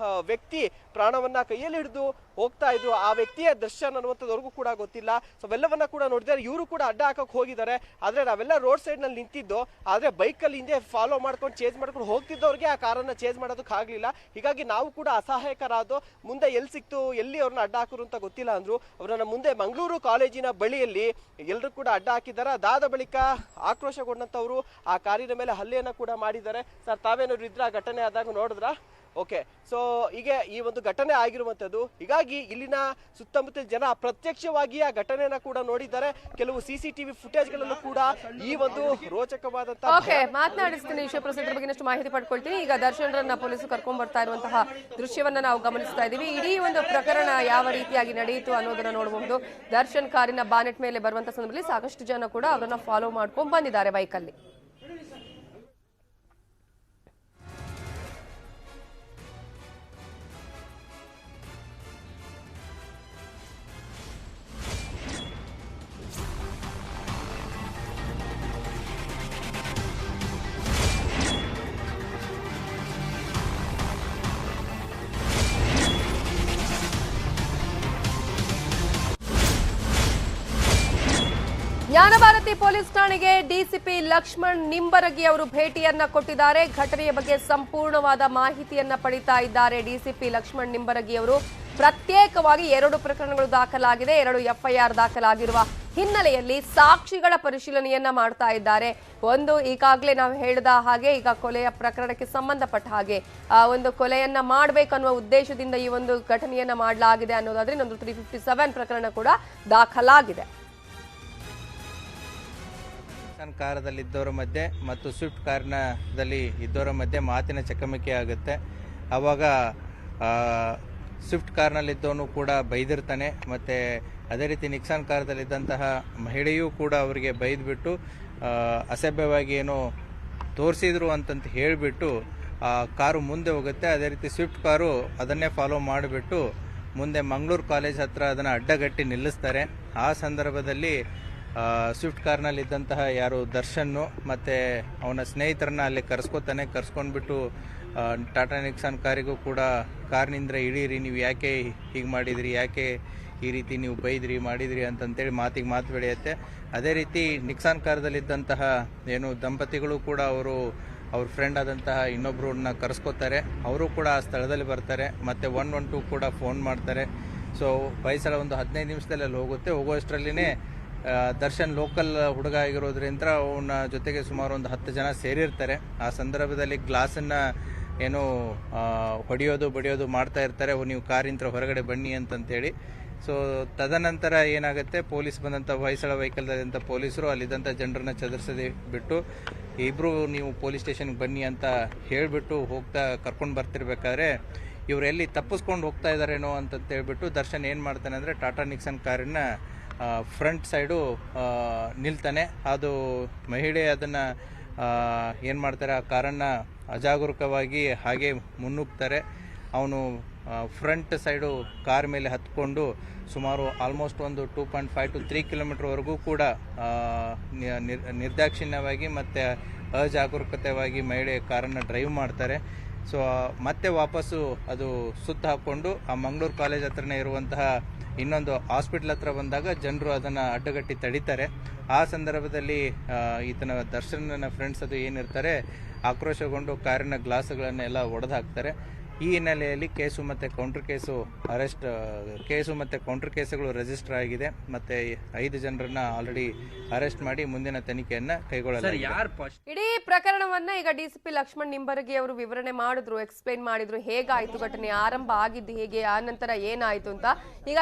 ವ್ಯಕ್ತಿ ಪ್ರಾಣವನ್ನ ಕೈಯಲ್ಲಿ ಹಿಡಿದು ಹೋಗ್ತಾ ಇದ್ರು. ಆ ವ್ಯಕ್ತಿಯ ದರ್ಶನ್ ಅನ್ನುವಂಥದ್ವರೆಗೂ ಕೂಡ ಗೊತ್ತಿಲ್ಲ. ಸೊ ಅವೆಲ್ಲವನ್ನ ಕೂಡ ನೋಡಿದ್ದಾರೆ. ಇವರು ಕೂಡ ಅಡ್ಡ ಹಾಕಕ್ ಹೋಗಿದ್ದಾರೆ. ಆದ್ರೆ ನಾವೆಲ್ಲ ರೋಡ್ ಸೈಡ್ ನಲ್ಲಿ ನಿಂತಿದ್ದು, ಆದ್ರೆ ಬೈಕಲ್ಲಿ ಹಿಂದೆ ಫಾಲೋ ಮಾಡ್ಕೊಂಡು ಚೇಂಜ್ ಮಾಡ್ಕೊಂಡು ಹೋಗ್ತಿದ್ದವ್ರಿಗೆ ಆ ಕಾರನ್ನ ಚೇಂಜ್ ಮಾಡೋದಕ್ಕೆ ಆಗ್ಲಿಲ್ಲ. ಹೀಗಾಗಿ ನಾವು ಕೂಡ ಅಸಹಾಯಕರಾದ. ಮುಂದೆ ಎಲ್ಲಿ ಸಿಕ್ತು, ಎಲ್ಲಿ ಅವ್ರನ್ನ ಅಡ್ಡ ಹಾಕರು ಅಂತ ಗೊತ್ತಿಲ್ಲ ಅಂದ್ರು. ಅವರನ್ನ ಮುಂದೆ ಮಂಗಳೂರು ಕಾಲೇಜಿನ ಬಳಿಯಲ್ಲಿ ಎಲ್ಲರೂ ಕೂಡ ಅಡ್ಡ ಹಾಕಿದ್ದಾರೆ. ಅದಾದ ಬಳಿಕ ಆಕ್ರೋಶಗೊಂಡಂತವ್ರು ಆ ಕಾರಿನ ಮೇಲೆ ಹಲ್ಲೆಯನ್ನ ಕೂಡ ಮಾಡಿದ್ದಾರೆ. ಸರ್, ತಾವೇನಾದ್ರು ಇದ್ರ ಘಟನೆ ಆದಾಗ ನೋಡಿದ್ರ? ಓಕೆ, ಸೊ ಈಗ ಈ ಒಂದು ಘಟನೆ ಆಗಿರುವಂತದ್ದು. ಹೀಗಾಗಿ ಇಲ್ಲಿನ ಸುತ್ತಮುತ್ತ ಜನ ಪ್ರತ್ಯಕ್ಷವಾಗಿ ಆ ಘಟನೆಯನ್ನ ಕೂಡ ನೋಡಿದ್ದಾರೆ. ಕೆಲವು CCTV ಫುಟೇಜ್ಗಳಲ್ಲೂ ಕೂಡ ಈ ಒಂದು ರೋಚಕವಾದಂತಹ ಮಾತನಾಡಿಸ್ತೀನಿ. ವಿಶ್ವಪ್ರಸಿದ್ಧರ ಬಗ್ಗೆ ಇನ್ನಷ್ಟು ಮಾಹಿತಿ ಪಡ್ಕೊಳ್ತೀನಿ. ಈಗ ದರ್ಶನ್ರನ್ನ ಪೊಲೀಸರು ಕರ್ಕೊಂಡ್ ಬರ್ತಾ ಇರುವಂತಹ ದೃಶ್ಯವನ್ನ ನಾವು ಗಮನಿಸ್ತಾ ಇದ್ದೀವಿ. ಇಡೀ ಒಂದು ಪ್ರಕರಣ ಯಾವ ರೀತಿಯಾಗಿ ನಡೆಯಿತು ಅನ್ನೋದನ್ನ ನೋಡಬಹುದು. ದರ್ಶನ್ ಕಾರಿನ ಬಾನೆಟ್ ಮೇಲೆ ಬರುವಂತಹ ಸಂದರ್ಭದಲ್ಲಿ ಸಾಕಷ್ಟು ಜನ ಕೂಡ ಅವರನ್ನ ಫಾಲೋ ಮಾಡ್ಕೊಂಡ್ ಬಂದಿದ್ದಾರೆ ಬೈಕಲ್ಲಿ. ಜ್ಞಾನಭಾರತಿ ಪೊಲೀಸ್ ಠಾಣೆಗೆ ಡಿಸಿಪಿ ಲಕ್ಷ್ಮಣ್ ನಿಂಬರಗಿ ಅವರು ಭೇಟಿಯನ್ನ ಕೊಟ್ಟಿದ್ದಾರೆ. ಘಟನೆಯ ಬಗ್ಗೆ ಸಂಪೂರ್ಣವಾದ ಮಾಹಿತಿಯನ್ನ ಪಡಿತಾ ಇದ್ದಾರೆ ಡಿಸಿಪಿ ಲಕ್ಷ್ಮಣ್ ನಿಂಬರಗಿ ಅವರು. ಪ್ರತ್ಯೇಕವಾಗಿ 2 ಪ್ರಕರಣಗಳು ದಾಖಲಾಗಿದೆ. 2 FIR ದಾಖಲಾಗಿರುವ ಹಿನ್ನೆಲೆಯಲ್ಲಿ ಸಾಕ್ಷಿಗಳ ಪರಿಶೀಲನೆಯನ್ನ ಮಾಡ್ತಾ ಇದ್ದಾರೆ. ಒಂದು, ಈಗಾಗಲೇ ನಾವು ಹೇಳಿದ ಹಾಗೆ, ಈಗ ಕೊಲೆಯ ಪ್ರಕರಣಕ್ಕೆ ಸಂಬಂಧಪಟ್ಟ ಹಾಗೆ ಒಂದು ಕೊಲೆಯನ್ನ ಮಾಡಬೇಕನ್ನುವ ಉದ್ದೇಶದಿಂದ ಈ ಒಂದು ಘಟನೆಯನ್ನ ಮಾಡಲಾಗಿದೆ ಅನ್ನೋದಾದ್ರೆ ಇನ್ನೊಂದು 357 ಪ್ರಕರಣ ಕೂಡ ದಾಖಲಾಗಿದೆ. ಕಾರದಲ್ಲಿದ್ದವರ ಮಧ್ಯೆ ಮತ್ತು ಸ್ವಿಫ್ಟ್ ಕಾರ್ನಲ್ಲಿ ಇದ್ದವರ ಮಧ್ಯೆ ಮಾತಿನ ಚಕಮಕಿ ಆಗುತ್ತೆ. ಆವಾಗ ಸ್ವಿಫ್ಟ್ ಕಾರ್ನಲ್ಲಿದ್ದವನು ಕೂಡ ಬೈದಿರ್ತಾನೆ. ಮತ್ತು ಅದೇ ರೀತಿ ನಿಕ್ಸಾನ್ ಕಾರದಲ್ಲಿದ್ದಂತಹ ಮಹಿಳೆಯೂ ಕೂಡ ಅವರಿಗೆ ಬೈದ್ಬಿಟ್ಟು ಅಸಭ್ಯವಾಗಿ ಏನೋ ತೋರಿಸಿದ್ರು ಅಂತಂತ ಹೇಳಿಬಿಟ್ಟು ಆ ಕಾರು ಮುಂದೆ ಹೋಗುತ್ತೆ. ಅದೇ ರೀತಿ ಸ್ವಿಫ್ಟ್ ಕಾರು ಅದನ್ನೇ ಫಾಲೋ ಮಾಡಿಬಿಟ್ಟು ಮುಂದೆ ಮಂಗಳೂರು ಕಾಲೇಜ್ ಹತ್ರ ಅದನ್ನು ಅಡ್ಡಗಟ್ಟಿ ನಿಲ್ಲಿಸ್ತಾರೆ. ಆ ಸಂದರ್ಭದಲ್ಲಿ ಸ್ವಿಫ್ಟ್ ಕಾರ್ನಲ್ಲಿದ್ದಂತಹ ಯಾರು ದರ್ಶನ್ನು ಮತ್ತು ಅವನ ಸ್ನೇಹಿತರನ್ನ ಅಲ್ಲಿ ಕರ್ಸ್ಕೊಂಡ್ಬಿಟ್ಟು ಟಾಟಾ ನಿಕ್ಸಾನ್ ಕಾರಿಗೂ ಕೂಡ ಕಾರ್ನಿಂದ ಇಳೀರಿ, ನೀವು ಯಾಕೆ ಹೀಗೆ ಮಾಡಿದ್ರಿ, ಯಾಕೆ ಈ ರೀತಿ ನೀವು ಬೈದ್ರಿ ಮಾಡಿದ್ರಿ ಅಂತಂತೇಳಿ ಮಾತು ಬೆಳೆಯುತ್ತೆ. ಅದೇ ರೀತಿ ನಿಕ್ಸಾನ್ ಕಾರದಲ್ಲಿದ್ದಂತಹ ಏನು ದಂಪತಿಗಳು ಕೂಡ ಅವ್ರ ಫ್ರೆಂಡ್ ಆದಂತಹ ಇನ್ನೊಬ್ಬರನ್ನ ಕರೆಸ್ಕೋತಾರೆ. ಅವರು ಕೂಡ ಆ ಸ್ಥಳದಲ್ಲಿ ಬರ್ತಾರೆ. ಮತ್ತು 112 ಕೂಡ ಫೋನ್ ಮಾಡ್ತಾರೆ. ಸೊ ಬೈಸಲ ಒಂದು 15 ನಿಮಿಷದಲ್ಲಿ ಅಲ್ಲಿ ಹೋಗುವಷ್ಟರಲ್ಲಿನೇ ದರ್ಶನ್ ಲೋಕಲ್ ಹುಡುಗ ಆಗಿರೋದ್ರಿಂದ ಅವನ ಜೊತೆಗೆ ಸುಮಾರು ಒಂದು 10 ಜನ ಸೇರಿರ್ತಾರೆ. ಆ ಸಂದರ್ಭದಲ್ಲಿ ಗ್ಲಾಸನ್ನು ಏನೋ ಬಡಿಯೋದು ಮಾಡ್ತಾ ಇರ್ತಾರೆ. ನೀವು ಕಾರಿಂತ್ರ ಹೊರಗಡೆ ಬನ್ನಿ ಅಂತಂತೇಳಿ. ಸೊ ತದನಂತರ ಏನಾಗುತ್ತೆ, ಪೊಲೀಸ್ ಬಂದಂಥ ಹೊಯ್ಸಳ ವೆಹಿಕಲ್ದಂಥ ಪೊಲೀಸರು ಅಲ್ಲಿದ್ದಂಥ ಜನರನ್ನ ಚದುರಿಸದೆ ಬಿಟ್ಟು ಇಬ್ಬರು ನೀವು ಪೊಲೀಸ್ ಸ್ಟೇಷನ್ಗೆ ಬನ್ನಿ ಅಂತ ಹೇಳಿಬಿಟ್ಟು ಕರ್ಕೊಂಡು ಬರ್ತಿರ್ಬೇಕಾದ್ರೆ ಇವ್ರು ಎಲ್ಲಿ ತಪ್ಪಿಸ್ಕೊಂಡು ಹೋಗ್ತಾ ಇದ್ದಾರೇನೋ ಅಂತಂತೇಳ್ಬಿಟ್ಟು ದರ್ಶನ್ ಏನು ಮಾಡ್ತಾನೆ ಅಂದರೆ ಟಾಟಾ ನಿಕ್ಸನ್ ಕಾರನ್ನ ಫ್ರಂಟ್ ಸೈಡು ನಿಲ್ತಾನೆ. ಅದು ಮಹಿಳೆ ಅದನ್ನು ಏನು ಮಾಡ್ತಾರೆ, ಆ ಕಾರನ್ನು ಅಜಾಗರೂಕವಾಗಿ ಹಾಗೆ ಮುನ್ನುಗ್ತಾರೆ. ಅವನು ಫ್ರಂಟ್ ಸೈಡು ಕಾರ್ ಮೇಲೆ ಹತ್ಕೊಂಡು ಸುಮಾರು ಆಲ್ಮೋಸ್ಟ್ ಒಂದು 2.5 to 3 ಕಿಲೋಮೀಟರ್ವರೆಗೂ ಕೂಡ ನಿರ್ದಾಕ್ಷಿಣ್ಯವಾಗಿ ಮತ್ತು ಅಜಾಗರೂಕತೆಯಾಗಿ ಮಹಿಳೆ ಕಾರನ್ನು ಡ್ರೈವ್ ಮಾಡ್ತಾರೆ. ಸೊ ಮತ್ತೆ ವಾಪಸ್ಸು ಅದು ಸುತ್ತ ಹಾಕ್ಕೊಂಡು ಆ ಮಂಗಳೂರು ಕಾಲೇಜ್ ಹತ್ರನೇ ಇರುವಂತಹ ಇನ್ನೊಂದು ಹಾಸ್ಪಿಟ್ಲ್ ಹತ್ರ ಬಂದಾಗ ಜನರು ಅದನ್ನು ಅಡ್ಡಗಟ್ಟಿ ತಡೀತಾರೆ. ಆ ಸಂದರ್ಭದಲ್ಲಿ ಈತನ ದರ್ಶನನ ಫ್ರೆಂಡ್ಸ್ ಅದು ಏನಿರ್ತಾರೆ ಆಕ್ರೋಶಗೊಂಡು ಕಾರಿನ ಗ್ಲಾಸ್ಗಳನ್ನೆಲ್ಲ ಒಡೆದು ಹಾಕ್ತಾರೆ. ಈ ಹಿನ್ನೆಲೆಯಲ್ಲಿ ಕೇಸು ಮತ್ತು ಕೌಂಟರ್ ಕೇಸುಗಳು ರಿಜಿಸ್ಟರ್ ಆಗಿದೆ. ಮತ್ತು 5 ಜನರನ್ನ ಆಲ್ರೆಡಿ ಅರೆಸ್ಟ್ ಮಾಡಿ ಮುಂದಿನ ತನಿಖೆಯನ್ನು ಕೈಗೊಳ್ಳಲಾಗಿದೆ. ಇಡೀ ಪ್ರಕರಣವನ್ನ ಈಗ ಡಿಸಿಪಿ ಲಕ್ಷ್ಮಣ್ ನಿಂಬರಗಿ ಅವರು ವಿವರಣೆ ಮಾಡಿದ್ರು, ಎಕ್ಸ್ಪ್ಲೈನ್ ಮಾಡಿದ್ರು ಹೇಗಾಯ್ತು ಘಟನೆ, ಆರಂಭ ಆಗಿದ್ದು ಹೇಗೆ, ಆ ನಂತರ ಏನಾಯ್ತು ಅಂತ. ಈಗ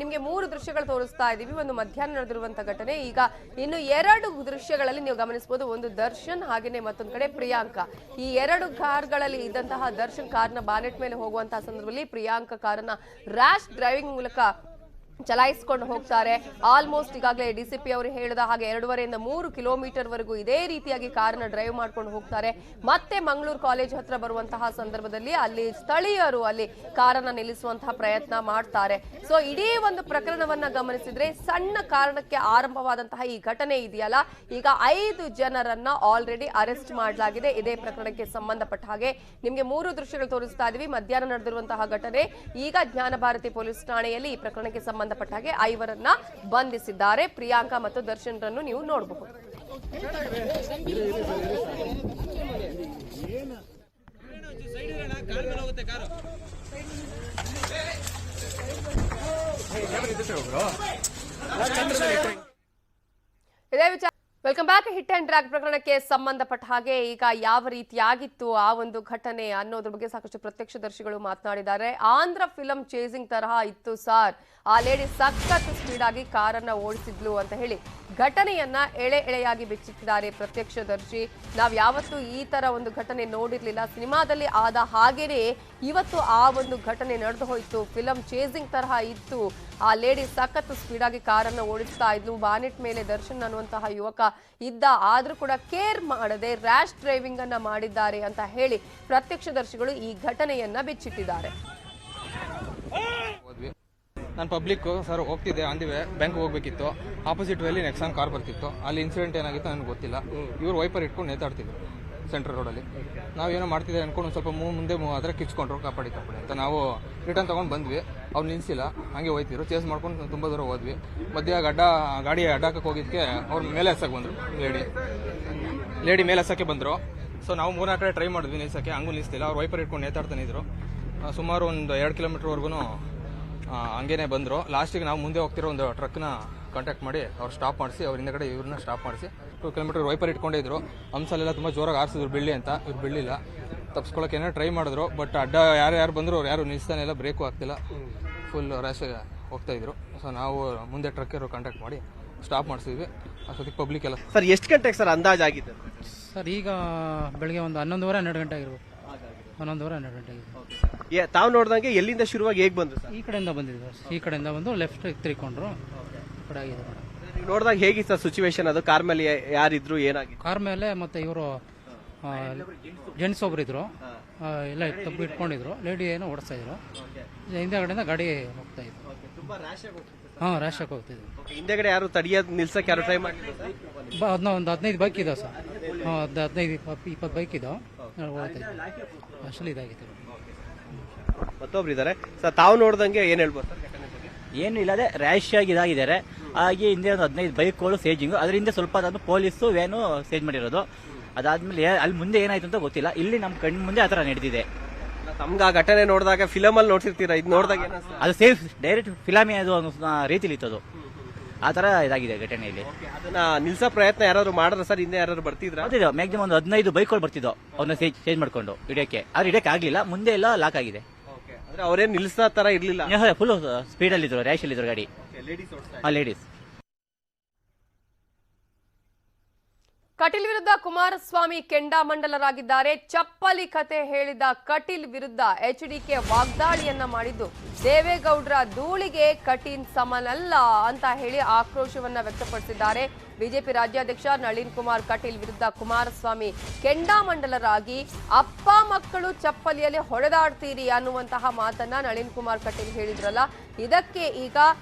ನಿಮ್ಗೆ 3 ದೃಶ್ಯಗಳು ತೋರಿಸ್ತಾ ಇದೀವಿ. ಒಂದು ಮಧ್ಯಾಹ್ನ ನಡೆದಿರುವಂತಹ ಘಟನೆ. ಈಗ ಇನ್ನು 2 ದೃಶ್ಯಗಳಲ್ಲಿ ನೀವು ಗಮನಿಸಬಹುದು. ಒಂದು ದರ್ಶನ್, ಹಾಗೇನೆ ಮತ್ತೊಂದು ಕಡೆ ಪ್ರಿಯಾಂಕಾ. ಈ 2 ಕಾರ್ಗಳಲ್ಲಿ ಇದ್ದಂತಹ ದರ್ಶನ್ ಕಾರ್ನ ಬಾನೆಟ್ ಮೇಲೆ ಹೋಗುವಂತಹ ಸಂದರ್ಭದಲ್ಲಿ ಪ್ರಿಯಾಂಕಾ ಕಾರನ್ನ ರ್ಯಾಶ್ ಡ್ರೈವಿಂಗ್ ಮೂಲಕ ಚಲಾಯಿಸಿಕೊಂಡು ಹೋಗ್ತಾರೆ. ಆಲ್ಮೋಸ್ಟ್ ಈಗಾಗಲೇ ಡಿಸಿಪಿ ಅವರು ಹೇಳಿದ ಹಾಗೆ 2.5 ಇಂದ 3 ಕಿಲೋಮೀಟರ್ ವರೆಗೂ ಇದೇ ರೀತಿಯಾಗಿ ಕಾರನ್ನ ಡ್ರೈವ್ ಮಾಡ್ಕೊಂಡು ಹೋಗ್ತಾರೆ. ಮತ್ತೆ ಮಂಗಳೂರು ಕಾಲೇಜ್ ಹತ್ರ ಬರುವಂತಹ ಸಂದರ್ಭದಲ್ಲಿ ಅಲ್ಲಿ ಸ್ಥಳೀಯರು ಅಲ್ಲಿ ಕಾರನ್ನ ನಿಲ್ಲಿಸುವಂತಹ ಪ್ರಯತ್ನ ಮಾಡ್ತಾರೆ. ಸೊ ಇಡೀ ಒಂದು ಪ್ರಕರಣವನ್ನ ಗಮನಿಸಿದ್ರೆ ಸಣ್ಣ ಕಾರಣಕ್ಕೆ ಆರಂಭವಾದಂತಹ ಈ ಘಟನೆ ಇದೆಯಲ್ಲ, ಈಗ 5 ಜನರನ್ನ ಆಲ್ರೆಡಿ ಅರೆಸ್ಟ್ ಮಾಡಲಾಗಿದೆ. ಇದೇ ಪ್ರಕರಣಕ್ಕೆ ಸಂಬಂಧಪಟ್ಟ ಹಾಗೆ ನಿಮ್ಗೆ 3 ದೃಶ್ಯಗಳು ತೋರಿಸ್ತಾ ಇದೀವಿ. ಮಧ್ಯಾಹ್ನ ನಡೆದಿರುವಂತಹ ಘಟನೆ. ಈಗ ಜ್ಞಾನ ಭಾರತಿ ಪೊಲೀಸ್ ಠಾಣೆಯಲ್ಲಿ ಈ ಪ್ರಕರಣಕ್ಕೆ ಸಂಬಂಧಪಟ್ಟ ಹಾಗೆ 5ರನ್ನ ಬಂಧಿಸಿದ್ದಾರೆ. ಪ್ರಿಯಾಂಕಾ ಮತ್ತು ದರ್ಶನ್ ರನ್ನು ನೀವು ನೋಡಬಹುದು. ಇದೇ ವಿಚಾರ. Welcome back. Hit and drag ಪ್ರಕರಣಕ್ಕೆ ಸಂಬಂಧಪಟ್ಟ ಹಾಗೆ ಈಗ ಯಾವ ರೀತಿಯಾಗಿತ್ತು ಆ ಒಂದು ಘಟನೆ ಅನ್ನೋದ್ರ ಬಗ್ಗೆ ಸಾಕಷ್ಟು ಪ್ರತ್ಯಕ್ಷದರ್ಶಿಗಳು ಮಾತನಾಡಿದ್ದಾರೆ. ಆಂಧ್ರ ಫಿಲಂ ಚೇಸಿಂಗ್ ತರಹ ಇತ್ತು ಸಾರ್, ಆ ಲೇಡಿ ಸಖತ್ ಸ್ಪೀಡ್ ಆಗಿ ಕಾರನ್ನ ಓಡಿಸಿದ್ಲು ಅಂತ ಹೇಳಿ ಘಟನೆಯನ್ನ ಎಳೆಯಾಗಿ ಬಿಚ್ಚಿಟ್ಟಿದ್ದಾರೆ ಪ್ರತ್ಯಕ್ಷದರ್ಶಿ. ನಾವ್ ಯಾವತ್ತೂ ಈ ತರ ಒಂದು ಘಟನೆ ನೋಡಿರ್ಲಿಲ್ಲ, ಸಿನಿಮಾದಲ್ಲಿ ಆದ ಹಾಗೇನೆ ಇವತ್ತು ಆ ಒಂದು ಘಟನೆ ನಡೆದು ಹೋಯ್ತು. ಫಿಲಂ ಚೇಸಿಂಗ್ ತರಹ ಇತ್ತು, ಆ ಲೇಡಿ ಸಖತ್ ಸ್ಪೀಡ್ ಆಗಿ ಕಾರನ್ನ ಓಡಿಸ್ತಾ ಇದ್ಲು. ಬಾನೆಟ್ ಮೇಲೆ ದರ್ಶನ್ ಅನ್ನುವಂತಹ ಯುವಕ ಇದ್ದ, ಆದ್ರೂ ಕೂಡ ಕೇರ್ ಮಾಡದೆ ರ್ಯಾಶ್ ಡ್ರೈವಿಂಗ್ ಅನ್ನ ಮಾಡಿದ್ದಾರೆ ಅಂತ ಹೇಳಿ ಪ್ರತ್ಯಕ್ಷದರ್ಶಿಗಳು ಈ ಘಟನೆಯನ್ನ ಬಿಚ್ಚಿಟ್ಟಿದ್ದಾರೆ. ನಾನು ಪಬ್ಲಿಕ್ ಸರ್ ಹೋಗ್ತಿದ್ದೆ, ಆನ್ ದಿ ವೇ ಬ್ಯಾಂಕ್ ಹೋಗ್ಬೇಕಿತ್ತು. ಆಪೋಸಿಟ್ ವೇಲಿ ನೆಕ್ಸಾನ್ ಕಾರ್ ಬರ್ತಿತ್ತು. ಅಲ್ಲಿ ಇನ್ಸಿಡೆಂಟ್ ಏನಾಗಿತ್ತು ನನಗೆ ಗೊತ್ತಿಲ್ಲ. ಇವರು ವೈಪರ್ ಇಟ್ಕೊಂಡು ನೇತಾಡ್ತಿದ್ರು ಸೆಂಟ್ರಲ್ ರೋಡಲ್ಲಿ. ನಾವೇನೋ ಮಾಡ್ತಿದ್ದೆ ಅನ್ಕೊಂಡು ಒಂದು ಸ್ವಲ್ಪ ಮುಂದೆ ಆದರೆ ಕಿಚ್ಕೊಂಡ್ರು, ಕಾಪಾಡಿ ಅಂತ ನಾವು ರಿಟರ್ನ್ ತೊಗೊಂಡು ಬಂದ್ವಿ. ಅವ್ರು ನಿಲ್ಸಿಲ್ಲ, ಹಾಗೆ ಹೋಯ್ತಿದ್ರು. ಚೇಸ್ ಮಾಡ್ಕೊಂಡು ತುಂಬ ದೂರ ಹೋದ್ವಿ. ಮಧ್ಯ ಗಾಡಿ ಅಡ್ಡಾಕಕ್ಕೆ ಹೋಗಿದ್ದಕ್ಕೆ ಅವ್ರ ಮೇಲೆ ಹಸಕ್ಕೆ ಬಂದರು. ಲೇಡಿ ಮೇಲೆ ಹಸಕ್ಕೆ ಬಂದರು. ಸೊ ನಾವು 3 ಕಡೆ ಟ್ರೈ ಮಾಡಿದ್ವಿ ನಿಲ್ಸಕ್ಕೆ, ಹಂಗೂ ನಿಲ್ಲಿಸ್ತಿಲ್ಲ. ಅವ್ರು ವೈಪರ್ ಇಟ್ಕೊಂಡು ನೇತಾಡ್ತಾನೆ ಇದ್ರು. ಸುಮಾರು ಒಂದು 2 ಕಿಲೋಮೀಟರ್ವರೆಗೂ ಹಂಗೇನೆ ಬಂದರು. ಲಾಸ್ಟಿಗೆ ನಾವು ಮುಂದೆ ಹೋಗ್ತಿರೋ ಒಂದು ಟ್ರಕ್ನ ಕಾಂಟ್ಯಾಕ್ಟ್ ಮಾಡಿ ಅವ್ರು ಸ್ಟಾಪ್ ಮಾಡಿಸಿ, ಅವ್ರ ಹಿಂದಗಡೆ ಇವ್ರನ್ನ ಸ್ಟಾಪ್ ಮಾಡಿಸಿ 2 ಕಿಲೋಮೀಟರ್ ವೈಪರ್ ಇಟ್ಕೊಂಡಿದ್ರು. ಹಂಸಲೆಲ್ಲ ತುಂಬ ಜೋರಾಗಿ ಆರಿಸಿದ್ರು ಬಿಡ್ಲಿ ಅಂತ. ಇವ್ರು ಬಿಡಲಿಲ್ಲ, ತಪ್ಪಿಸ್ಕೊಳ್ಳೋಕೆ ಏನೋ ಟ್ರೈ ಮಾಡಿದ್ರು. ಬಟ್ ಅಡ್ಡ ಯಾರು ಬಂದರು ಅವ್ರು ಯಾರು ನಿಲ್ಲಿಸ್ತಾನೆ ಇಲ್ಲ, ಬ್ರೇಕು ಆಗ್ತಿಲ್ಲ, ಫುಲ್ ರ್ಯಾಶ್ ಹೋಗ್ತಾಯಿದ್ರು. ಸೊ ನಾವು ಮುಂದೆ ಟ್ರಕ್ ಇರೋ ಕಾಂಟ್ಯಾಕ್ಟ್ ಮಾಡಿ ಸ್ಟಾಪ್ ಮಾಡಿಸಿದ್ವಿ. ಅಷ್ಟೊತ್ತಿಗೆ ಪಬ್ಲಿಕ್ ಎಲ್ಲ. ಸರ್ ಎಷ್ಟು ಗಂಟೆಗೆ ಸರ್ ಅಂದಾಜಾಗಿದೆ ಸರ್? ಈಗ ಬೆಳಗ್ಗೆ ಒಂದು 11:30-12 ಗಂಟೆ ಆಗಿರ್ಬೋದು. 11:30-12 ಗಂಟೆ ಆಗಿದೆ. ತಾವು ನೋಡಿದಂಗೆ ಎಲ್ಲಿಂದ ಶುರುವಾಗಿ ಹೇಗೆ ಬಂದ್ರು ಸರ್? ಈ ಕಡೆಯಿಂದ ಬಂದಿದ್ರು. ಈ ಕಡೆಯಿಂದ ಬಂದು ಲೆಫ್ಟ್ ತಿರ್ಕೊಂಡ್ರು. ಈ ಕಡೆ ಆಗಿದೆ. ನೀವು ನೋಡಿದಾಗ ಹೇಗಿತ್ತು ಸರ್ ಸಿಚುವೇಶನ್? ಅದು ಕಾರ್ ಮೇಲೆ ಯಾರಿದ್ರು, ಏನಾಗಿತ್ತು? ಕಾರ್ ಮೇಲೆ ಮತ್ತೆ ಇವರು ಜೆಂಟ್ಸ್ ಒಬ್ರು ಇದ್ರು, ಎಲ್ಲ ತಪ್ಪು ಇಟ್ಕೊಂಡಿದ್ರು. ಲೇಡಿ ಏನೋ ಓಡಿಸ್ತಾ ಇದ್ರು. ಹಿಂದೆಗಡೆಯಿಂದ ಗಾಡಿ ಹೋಗ್ತಾ ಇದ್ರು. ರ್ಯಾಶ್ ಆಗಿ ಹೋಗ್ತಿದ್ರು. ಹಿಂದೆಗಡೆ ಯಾರು ತಡಿಯೋದು ನಿಲ್ಸಕ್ಕೆ ಯಾರು ಟ್ರೈ ಮಾಡಿದ್ರು? ಒಂದು 15 ಬೈಕ್ ಇದಾವೆ ಸರ್. 15-20 ಬೈಕ್ ಇದಾವೆ. ಅಷ್ಟಲ್ಲಿ ಇದಾಗಿತ್ತು. ಮತ್ತೊಬ್ರು ಇದ್ದಾರೆ ಸರ್, ತಾವು ನೋಡ್ದಂಗೆ ಏನ್ ಹೇಳ್ಬೋದು ಸರ್? ಏನು ಇಲ್ಲದೆ ರ್ಯಾಶ್ ಆಗಿ ಇದಾಗಿದ್ದಾರೆ. ಹಾಗೆ ಹಿಂದೆ ಒಂದು 15 ಬೈಕ್ಗಳು ಸೇಜಿಂಗು, ಅದರಿಂದ ಸ್ವಲ್ಪ ಅದನ್ನು ಪೊಲೀಸು ವ್ಯಾನು ಸೇಜ್ ಮಾಡಿರೋದು. ಅದಾದ್ಮೇಲೆ ಅಲ್ಲಿ ಮುಂದೆ ಏನಾಯ್ತು ಅಂತ ಗೊತ್ತಿಲ್ಲ. ಇಲ್ಲಿ ನಮ್ಮ ಕಣ್ಣು ಮುಂದೆ ಆ ಥರ ನಡೆದಿದೆ. ತಮ್ಗೆ ಆ ಘಟನೆ ನೋಡಿದಾಗ ಫಿಲಮ್ ಅಲ್ಲಿ ನೋಡ್ತಿರ್ತೀರಾ, ಇದು ನೋಡಿದಾಗ ಅದು ಸೇಫ್ ಡೈರೆಕ್ಟ್ ಫಿಲಾಮಿ ಅದು ಅನ್ನೋ ರೀತಿಲಿ ಇತ್ತದು. ಆ ಥರ ಇದಾಗಿದೆ ಘಟನೆಯಲ್ಲಿ. ಅದನ್ನ ನಿಲ್ಸೋ ಪ್ರಯತ್ನ ಯಾರಾದ್ರು ಮಾಡಿದ್ರೆ ಸರ್? ಹಿಂದೆ ಯಾರು ಬರ್ತಿದ್ರ? ಮ್ಯಾಕ್ಸಿಮಮ್ ಒಂದು 15 ಬೈಕ್ಗಳು ಬರ್ತಿದ್ದೋ ಅವ್ರನ್ನ ಚೇಂಜ್ ಮಾಡ್ಕೊಂಡು ಹಿಡಿಯೋಕ್ಕೆ. ಆದ್ರೆ ಹಿಡಿಯೋಕೆ ಆಗಲಿಲ್ಲ, ಮುಂದೆ ಎಲ್ಲ ಲಾಕ್ ಆಗಿದೆ. ಅವ್ರೇನ್ ನಿಲ್ಸೋ ತರ ಇರ್ಲಿಲ್ಲ, ಫುಲ್ ಸ್ಪೀಡಲ್ಲಿ ಇದ್ರು, ರ್ಯಾಶ್ ಅಲ್ಲಿ ಇದ್ರು ಗಾಡಿ. ಲೇಡೀಸ್. ಕಟೀಲ್ ವಿರುದ್ಧ ಕುಮಾರಸ್ವಾಮಿ ಕೆಂಡಾಮಂಡಲರಾಗಿದ್ದಾರೆ. ಚಪ್ಪಲಿ ಕತೆ ಹೇಳಿದ ಕಟೀಲ್ ವಿರುದ್ಧ ಎಚ್ಡಿಕೆ ವಾಗ್ದಾಳಿಯನ್ನ ಮಾಡಿದ್ದು ದೇವೇಗೌಡರ ಧೂಳಿಗೆ ಕಟೀಲ್ ಸಮನಲ್ಲ ಅಂತ ಹೇಳಿ ಆಕ್ರೋಶವನ್ನ ವ್ಯಕ್ತಪಡಿಸಿದ್ದಾರೆ. ಬಿಜೆಪಿ ರಾಜ್ಯಾಧ್ಯಕ್ಷ ನಳಿನ್ ಕುಮಾರ್ ಕಟೀಲ್ ವಿರುದ್ಧ ಕುಮಾರಸ್ವಾಮಿ ಕೆಂಡಾಮಂಡಲರಾಗಿ ಅಪ್ಪ ಮಕ್ಕಳು ಚಪ್ಪಲಿಯಲ್ಲಿ ಹೊಡೆದಾಡ್ತೀರಿ ಅನ್ನುವಂತಹ ಮಾತನ್ನ ನಳಿನ್ ಕುಮಾರ್ ಕಟೀಲ್ ಹೇಳಿದ್ರಲ್ಲ, ಇದಕ್ಕೆ ಈಗ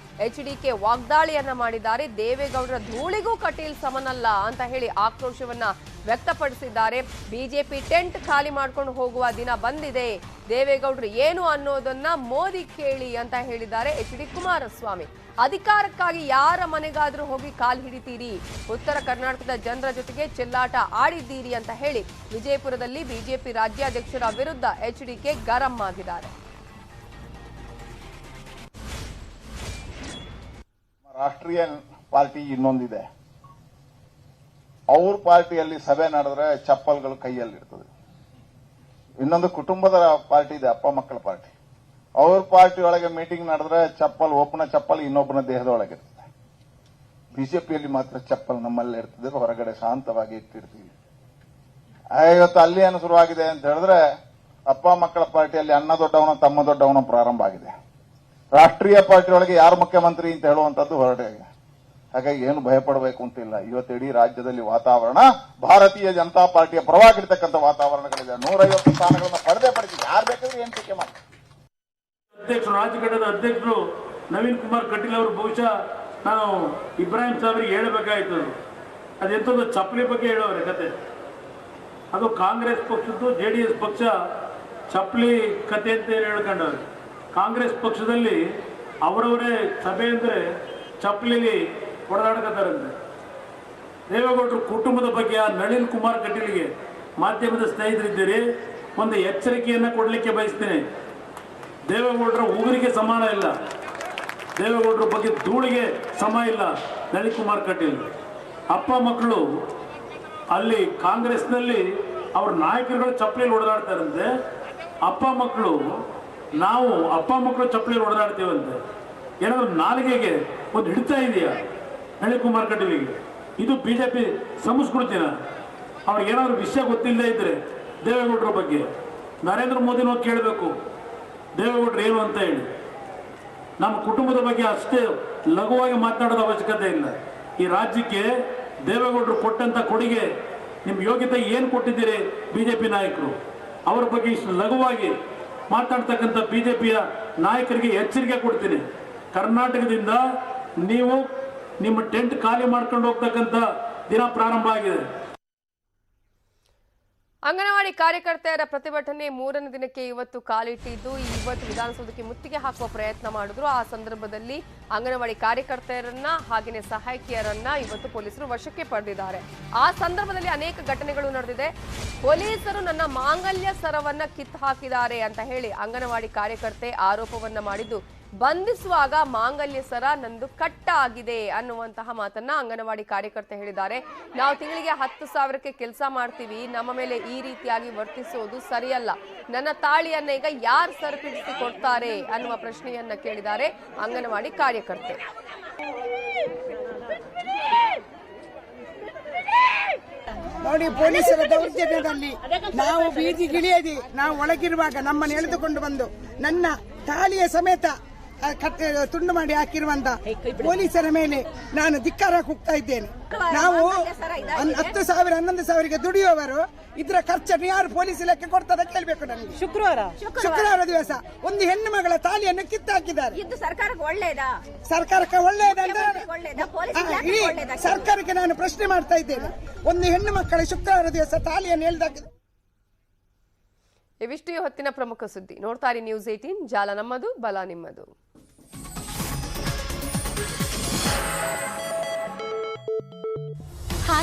ಎಚ್ಡಿಕೆ ವಾಗ್ದಾಳಿಯನ್ನ ಮಾಡಿದ್ದಾರೆ. ದೇವೇಗೌಡರ ಧೂಳಿಗೂ ಕಟೀಲ್ ಸಮನಲ್ಲ ಅಂತ ಹೇಳಿ ಆಕ್ರೋಶವನ್ನ ವ್ಯಕ್ತಪಡಿಸಿದ್ದಾರೆ. ಬಿಜೆಪಿ ಟೆಂಟ್ ಖಾಲಿ ಮಾಡ್ಕೊಂಡು ಹೋಗುವ ದಿನ ಬಂದಿದೆ, ದೇವೇಗೌಡರು ಏನು ಅನ್ನೋದನ್ನ ಮೋದಿ ಕೇಳಿ ಅಂತ ಹೇಳಿದ್ದಾರೆ ಎಚ್.ಡಿ. ಕುಮಾರಸ್ವಾಮಿ. ಅಧಿಕಾರಕ್ಕಾಗಿ ಯಾರ ಮನೆಗಾದ್ರೂ ಹೋಗಿ ಕಾಲ್ ಹಿಡಿತೀರಿ, ಉತ್ತರ ಕರ್ನಾಟಕದ ಜನರ ಜೊತೆಗೆ ಚೆಲ್ಲಾಟ ಆಡಿದ್ದೀರಿ ಅಂತ ಹೇಳಿ ವಿಜಯಪುರದಲ್ಲಿ ಬಿಜೆಪಿ ರಾಜ್ಯಾಧ್ಯಕ್ಷರ ವಿರುದ್ಧ ಎಚ್.ಡಿ.ಕೆ ಗರಂ ಆಗಿದ್ದಾರೆ. ರಾಷ್ಟ್ರೀಯ ಪಾರ್ಟಿ ಇನ್ನೊಂದಿದೆ, ಅವ್ರ ಪಾರ್ಟಿಯಲ್ಲಿ ಸಭೆ ನಡೆದ್ರೆ ಚಪ್ಪಲ್ಗಳು ಕೈಯಲ್ಲಿ ಇರ್ತದೆ. ಇನ್ನೊಂದು ಕುಟುಂಬದ ಪಾರ್ಟಿ ಇದೆ, ಅಪ್ಪ ಮಕ್ಕಳ ಪಾರ್ಟಿ. ಅವ್ರ ಪಾರ್ಟಿ ಒಳಗೆ ಮೀಟಿಂಗ್ ನಡೆದ್ರೆ ಚಪ್ಪಲ್, ಒಬ್ಬನ ಚಪ್ಪಲ್ ಇನ್ನೊಬ್ಬನ ದೇಹದೊಳಗೆ ಇರ್ತದೆ. ಬಿಜೆಪಿಯಲ್ಲಿ ಮಾತ್ರ ಚಪ್ಪಲ್ ನಮ್ಮಲ್ಲಿ ಇರ್ತದೆ, ಹೊರಗಡೆ ಶಾಂತವಾಗಿ ಇಟ್ಟಿರ್ತೀವಿ. ಇವತ್ತು ಅಲ್ಲಿ ಏನು ಶುರುವಾಗಿದೆ ಅಂತ ಹೇಳಿದ್ರೆ, ಅಪ್ಪ ಮಕ್ಕಳ ಪಾರ್ಟಿಯಲ್ಲಿ ಅಣ್ಣ ದೊಡ್ಡವನ ತಮ್ಮ ದೊಡ್ಡವನ ಪ್ರಾರಂಭ ಆಗಿದೆ. ರಾಷ್ಟ್ರೀಯ ಪಾರ್ಟಿ ಒಳಗೆ ಯಾರು ಮುಖ್ಯಮಂತ್ರಿ ಅಂತ ಹೇಳುವಂತದ್ದು ಹೊರಟಿದೆ. ಹಾಗಾಗಿ ಏನು ಭಯಪಡಬೇಕು ಅಂತಿಲ್ಲ. ಇವತ್ತು ಇಡೀ ರಾಜ್ಯದಲ್ಲಿ ವಾತಾವರಣ ಭಾರತೀಯ ಜನತಾ ಪಾರ್ಟಿಯ ಪರವಾಗಿರ್ತಕ್ಕಂಥ ವಾತಾವರಣಗಳಿದೆ. 150 ಸ್ಥಾನಗಳನ್ನು ಪಡೆದಿದೆ. ಯಾರು ಬೇಕಾದ್ರೂ ಏನ್ ಟೀಕೆ ಮಾಡಿ. ಅಧ್ಯಕ್ಷರು, ರಾಜಘಟ್ಟದ ಅಧ್ಯಕ್ಷರು ನವೀನ್ ಕುಮಾರ್ ಕಟೀಲ್ ಅವರು ಬಹುಶಃ ನಾನು ಇಬ್ರಾಹಿಂ ಸಾಹೇಬರಿಗೆ ಹೇಳಬೇಕಾಯ್ತು. ಅದೆಂಥದ್ದು ಚಪ್ಪಲಿ ಬಗ್ಗೆ ಹೇಳೋರೆ ಕತೆ. ಅದು ಕಾಂಗ್ರೆಸ್ ಪಕ್ಷದ್ದು, JDS ಪಕ್ಷ ಚಪ್ಪಲಿ ಕತೆ ಅಂತ ಹೇಳ್ಕೊಂಡವ್ರೆ. ಕಾಂಗ್ರೆಸ್ ಪಕ್ಷದಲ್ಲಿ ಅವರವರೇ ಸಭೆ ಅಂದರೆ ಚಪ್ಪಲಿಲಿ ಹೊಡೆದಾಡ್ಕೊತಾರಂತೆ. ದೇವೇಗೌಡರು ಕುಟುಂಬದ ಬಗ್ಗೆ ಆ ನಳಿನ್ ಕುಮಾರ್ ಕಟೀಲ್ಗೆ ಮಾಧ್ಯಮದ ಸ್ನೇಹಿತರಿದ್ದೀರಿ, ಒಂದು ಎಚ್ಚರಿಕೆಯನ್ನು ಕೊಡಲಿಕ್ಕೆ ಬಯಸ್ತೇನೆ. ದೇವೇಗೌಡರ ಉಗುರಿಗೆ ಸಮಾನ ಇಲ್ಲ, ದೇವೇಗೌಡರ ಬಗ್ಗೆ ಧೂಳಿಗೆ ಸಮ ಇಲ್ಲ ನಳಿನ್ ಕುಮಾರ್ ಕಟೀಲ್. ಅಪ್ಪ ಮಕ್ಕಳು ಅಲ್ಲಿ ಕಾಂಗ್ರೆಸ್ನಲ್ಲಿ ಅವ್ರ ನಾಯಕರುಗಳು ಚಪ್ಪಲಿಯಲ್ಲಿ ಹೊಡೆದಾಡ್ತಾರಂತೆ. ಅಪ್ಪ ಮಕ್ಕಳು ಚಪ್ಪಲಿಯಲ್ಲಿ ಹೊಡೆದಾಡ್ತೇವಂತೆ. ಏನಾದ್ರು ನಾಲಿಗೆಗೆ ಒಂದು ಹಿಡಿತಾ ಇದೆಯಾ ನಳಿನ್ ಕುಮಾರ್ ಕಟೀಲ್ಗೆ? ಇದು ಬಿಜೆಪಿ ಸಂಸ್ಕೃತಿನ? ಅವ್ರಿಗೆ ಏನಾದ್ರು ವಿಷಯ ಗೊತ್ತಿಲ್ಲದೆ ಇದ್ರೆ ದೇವೇಗೌಡರ ಬಗ್ಗೆ ನರೇಂದ್ರ ಮೋದಿನೂ ಕೇಳಬೇಕು, ದೇವೇಗೌಡರು ಏನು ಅಂತ ಹೇಳಿ. ನಮ್ಮ ಕುಟುಂಬದ ಬಗ್ಗೆ ಅಷ್ಟೇ ಲಘುವಾಗಿ ಮಾತನಾಡೋದ ಅವಶ್ಯಕತೆ ಇಲ್ಲ. ಈ ರಾಜ್ಯಕ್ಕೆ ದೇವೇಗೌಡರು ಕೊಟ್ಟಂತ ಕೊಡುಗೆ, ನಿಮ್ಮ ಯೋಗ್ಯತೆ ಏನು ಕೊಟ್ಟಿದ್ದೀರಿ ಬಿಜೆಪಿ ನಾಯಕರು, ಅವರ ಬಗ್ಗೆ ಇಷ್ಟು ಲಘುವಾಗಿ ಮಾತಾಡ್ತಕ್ಕಂಥ ಬಿಜೆಪಿಯ ನಾಯಕರಿಗೆ ಎಚ್ಚರಿಕೆ ಕೊಡ್ತೀನಿ. ಕರ್ನಾಟಕದಿಂದ ನೀವು ನಿಮ್ಮ ಟೆಂಟ್ ಖಾಲಿ ಮಾಡ್ಕೊಂಡು ಹೋಗ್ತಕ್ಕಂಥ ದಿನ ಪ್ರಾರಂಭ ಆಗಿದೆ. ಅಂಗನವಾಡಿ ಕಾರ್ಯಕರ್ತೆಯರ ಪ್ರತಿಭಟನೆ 3ನೇ ದಿನಕ್ಕೆ ಇವತ್ತು ಕಾಲಿಟ್ಟಿದ್ದು, ಇವತ್ತು ವಿಧಾನಸೌಧಕ್ಕೆ ಮುತ್ತಿಗೆ ಹಾಕುವ ಪ್ರಯತ್ನ ಮಾಡಿದ್ರು. ಆ ಸಂದರ್ಭದಲ್ಲಿ ಅಂಗನವಾಡಿ ಕಾರ್ಯಕರ್ತೆಯರನ್ನ ಹಾಗೆಯೇ ಸಹಾಯಕಿಯರನ್ನ ಇವತ್ತು ಪೊಲೀಸರು ವಶಕ್ಕೆ ಪಡೆದಿದ್ದಾರೆ. ಆ ಸಂದರ್ಭದಲ್ಲಿ ಅನೇಕ ಘಟನೆಗಳು ನಡೆದಿದೆ. ಪೊಲೀಸರು ನನ್ನ ಮಾಂಗಲ್ಯ ಸರವನ್ನ ಕಿತ್ತು ಹಾಕಿದ್ದಾರೆ ಅಂತ ಹೇಳಿ ಅಂಗನವಾಡಿ ಕಾರ್ಯಕರ್ತೆ ಆರೋಪವನ್ನ ಮಾಡಿದ್ದು, ಬಂಧಿಸುವಾಗ ಮಾಂಗಲ್ಯ ಸರ ನಂದು ಕಟ್ಟ ಆಗಿದೆ ಅನ್ನುವಂತಹ ಮಾತನ್ನ ಅಂಗನವಾಡಿ ಕಾರ್ಯಕರ್ತೆ ಹೇಳಿದ್ದಾರೆ. ನಾವು ತಿಂಗಳಿಗೆ 10,000ಕ್ಕೆ ಕೆಲಸ ಮಾಡ್ತೀವಿ, ನಮ್ಮ ಮೇಲೆ ಈ ರೀತಿಯಾಗಿ ವರ್ತಿಸುವುದು ಸರಿಯಲ್ಲ, ನನ್ನ ತಾಳಿಯನ್ನ ಈಗ ಯಾರು ಸರಿಪಡಿಸಿ ಕೊಡ್ತಾರೆ ಅನ್ನುವ ಪ್ರಶ್ನೆಯನ್ನ ಕೇಳಿದ್ದಾರೆ ಅಂಗನವಾಡಿ ಕಾರ್ಯಕರ್ತೆ. ನೋಡಿ, ಪೊಲೀಸರ ದೌರ್ಜನ್ಯದಲ್ಲಿ ನಾವು ಬೀದಿಗಿಳಿಯದೆ ನಾವು ಒಳಗಿರುವಾಗ ನಮ್ಮನ್ನು ಎಳೆದುಕೊಂಡು ಬಂದು ನನ್ನ ತಾಳಿಯ ಸಮೇತ ತುಂಡು ಮಾಡಿ ಹಾಕಿರುವಂತ ಪೊಲೀಸರ ಮೇಲೆ ನಾನು ಧಿಕ್ಕಾರ ಕೂಗ್ತಾ ಇದ್ದೇನೆ. ನಾವು 10,000 11,000ಗೆ ದುಡಿಯುವವರು ಇದರ ಖರ್ಚನ್ನು ಯಾರು ಪೊಲೀಸ್ ಇಲಾಖೆ ಕೊಡ್ತದ ಕೇಳಬೇಕು. ನನಗೆ ಶುಕ್ರವಾರ ದಿವಸ ಒಂದು ಹೆಣ್ಣು ಮಗಳ ತಾಳಿಯನ್ನು ಕಿತ್ತಾಕಿದ್ದಾರೆ. ಸರ್ಕಾರಕ್ಕೆ ಒಳ್ಳೆಯದಂದ್ರೆ ಸರ್ಕಾರಕ್ಕೆ ನಾನು ಪ್ರಶ್ನೆ ಮಾಡ್ತಾ ಇದ್ದೇನೆ. ಒಂದು ಹೆಣ್ಣು ಮಕ್ಕಳ ಶುಕ್ರವಾರ ದಿವಸ ತಾಳಿಯನ್ನು ಎಳೆದಾಕಿದೆ. ಇವಿಷ್ಟು ಹೊತ್ತಿನ ಪ್ರಮುಖ ಸುದ್ದಿ. ನೋಡ್ತಾರೆ ನ್ಯೂಸ್ 18, ಜಾಲ ನಮ್ಮದು, ಬಲ ನಿಮ್ಮದು.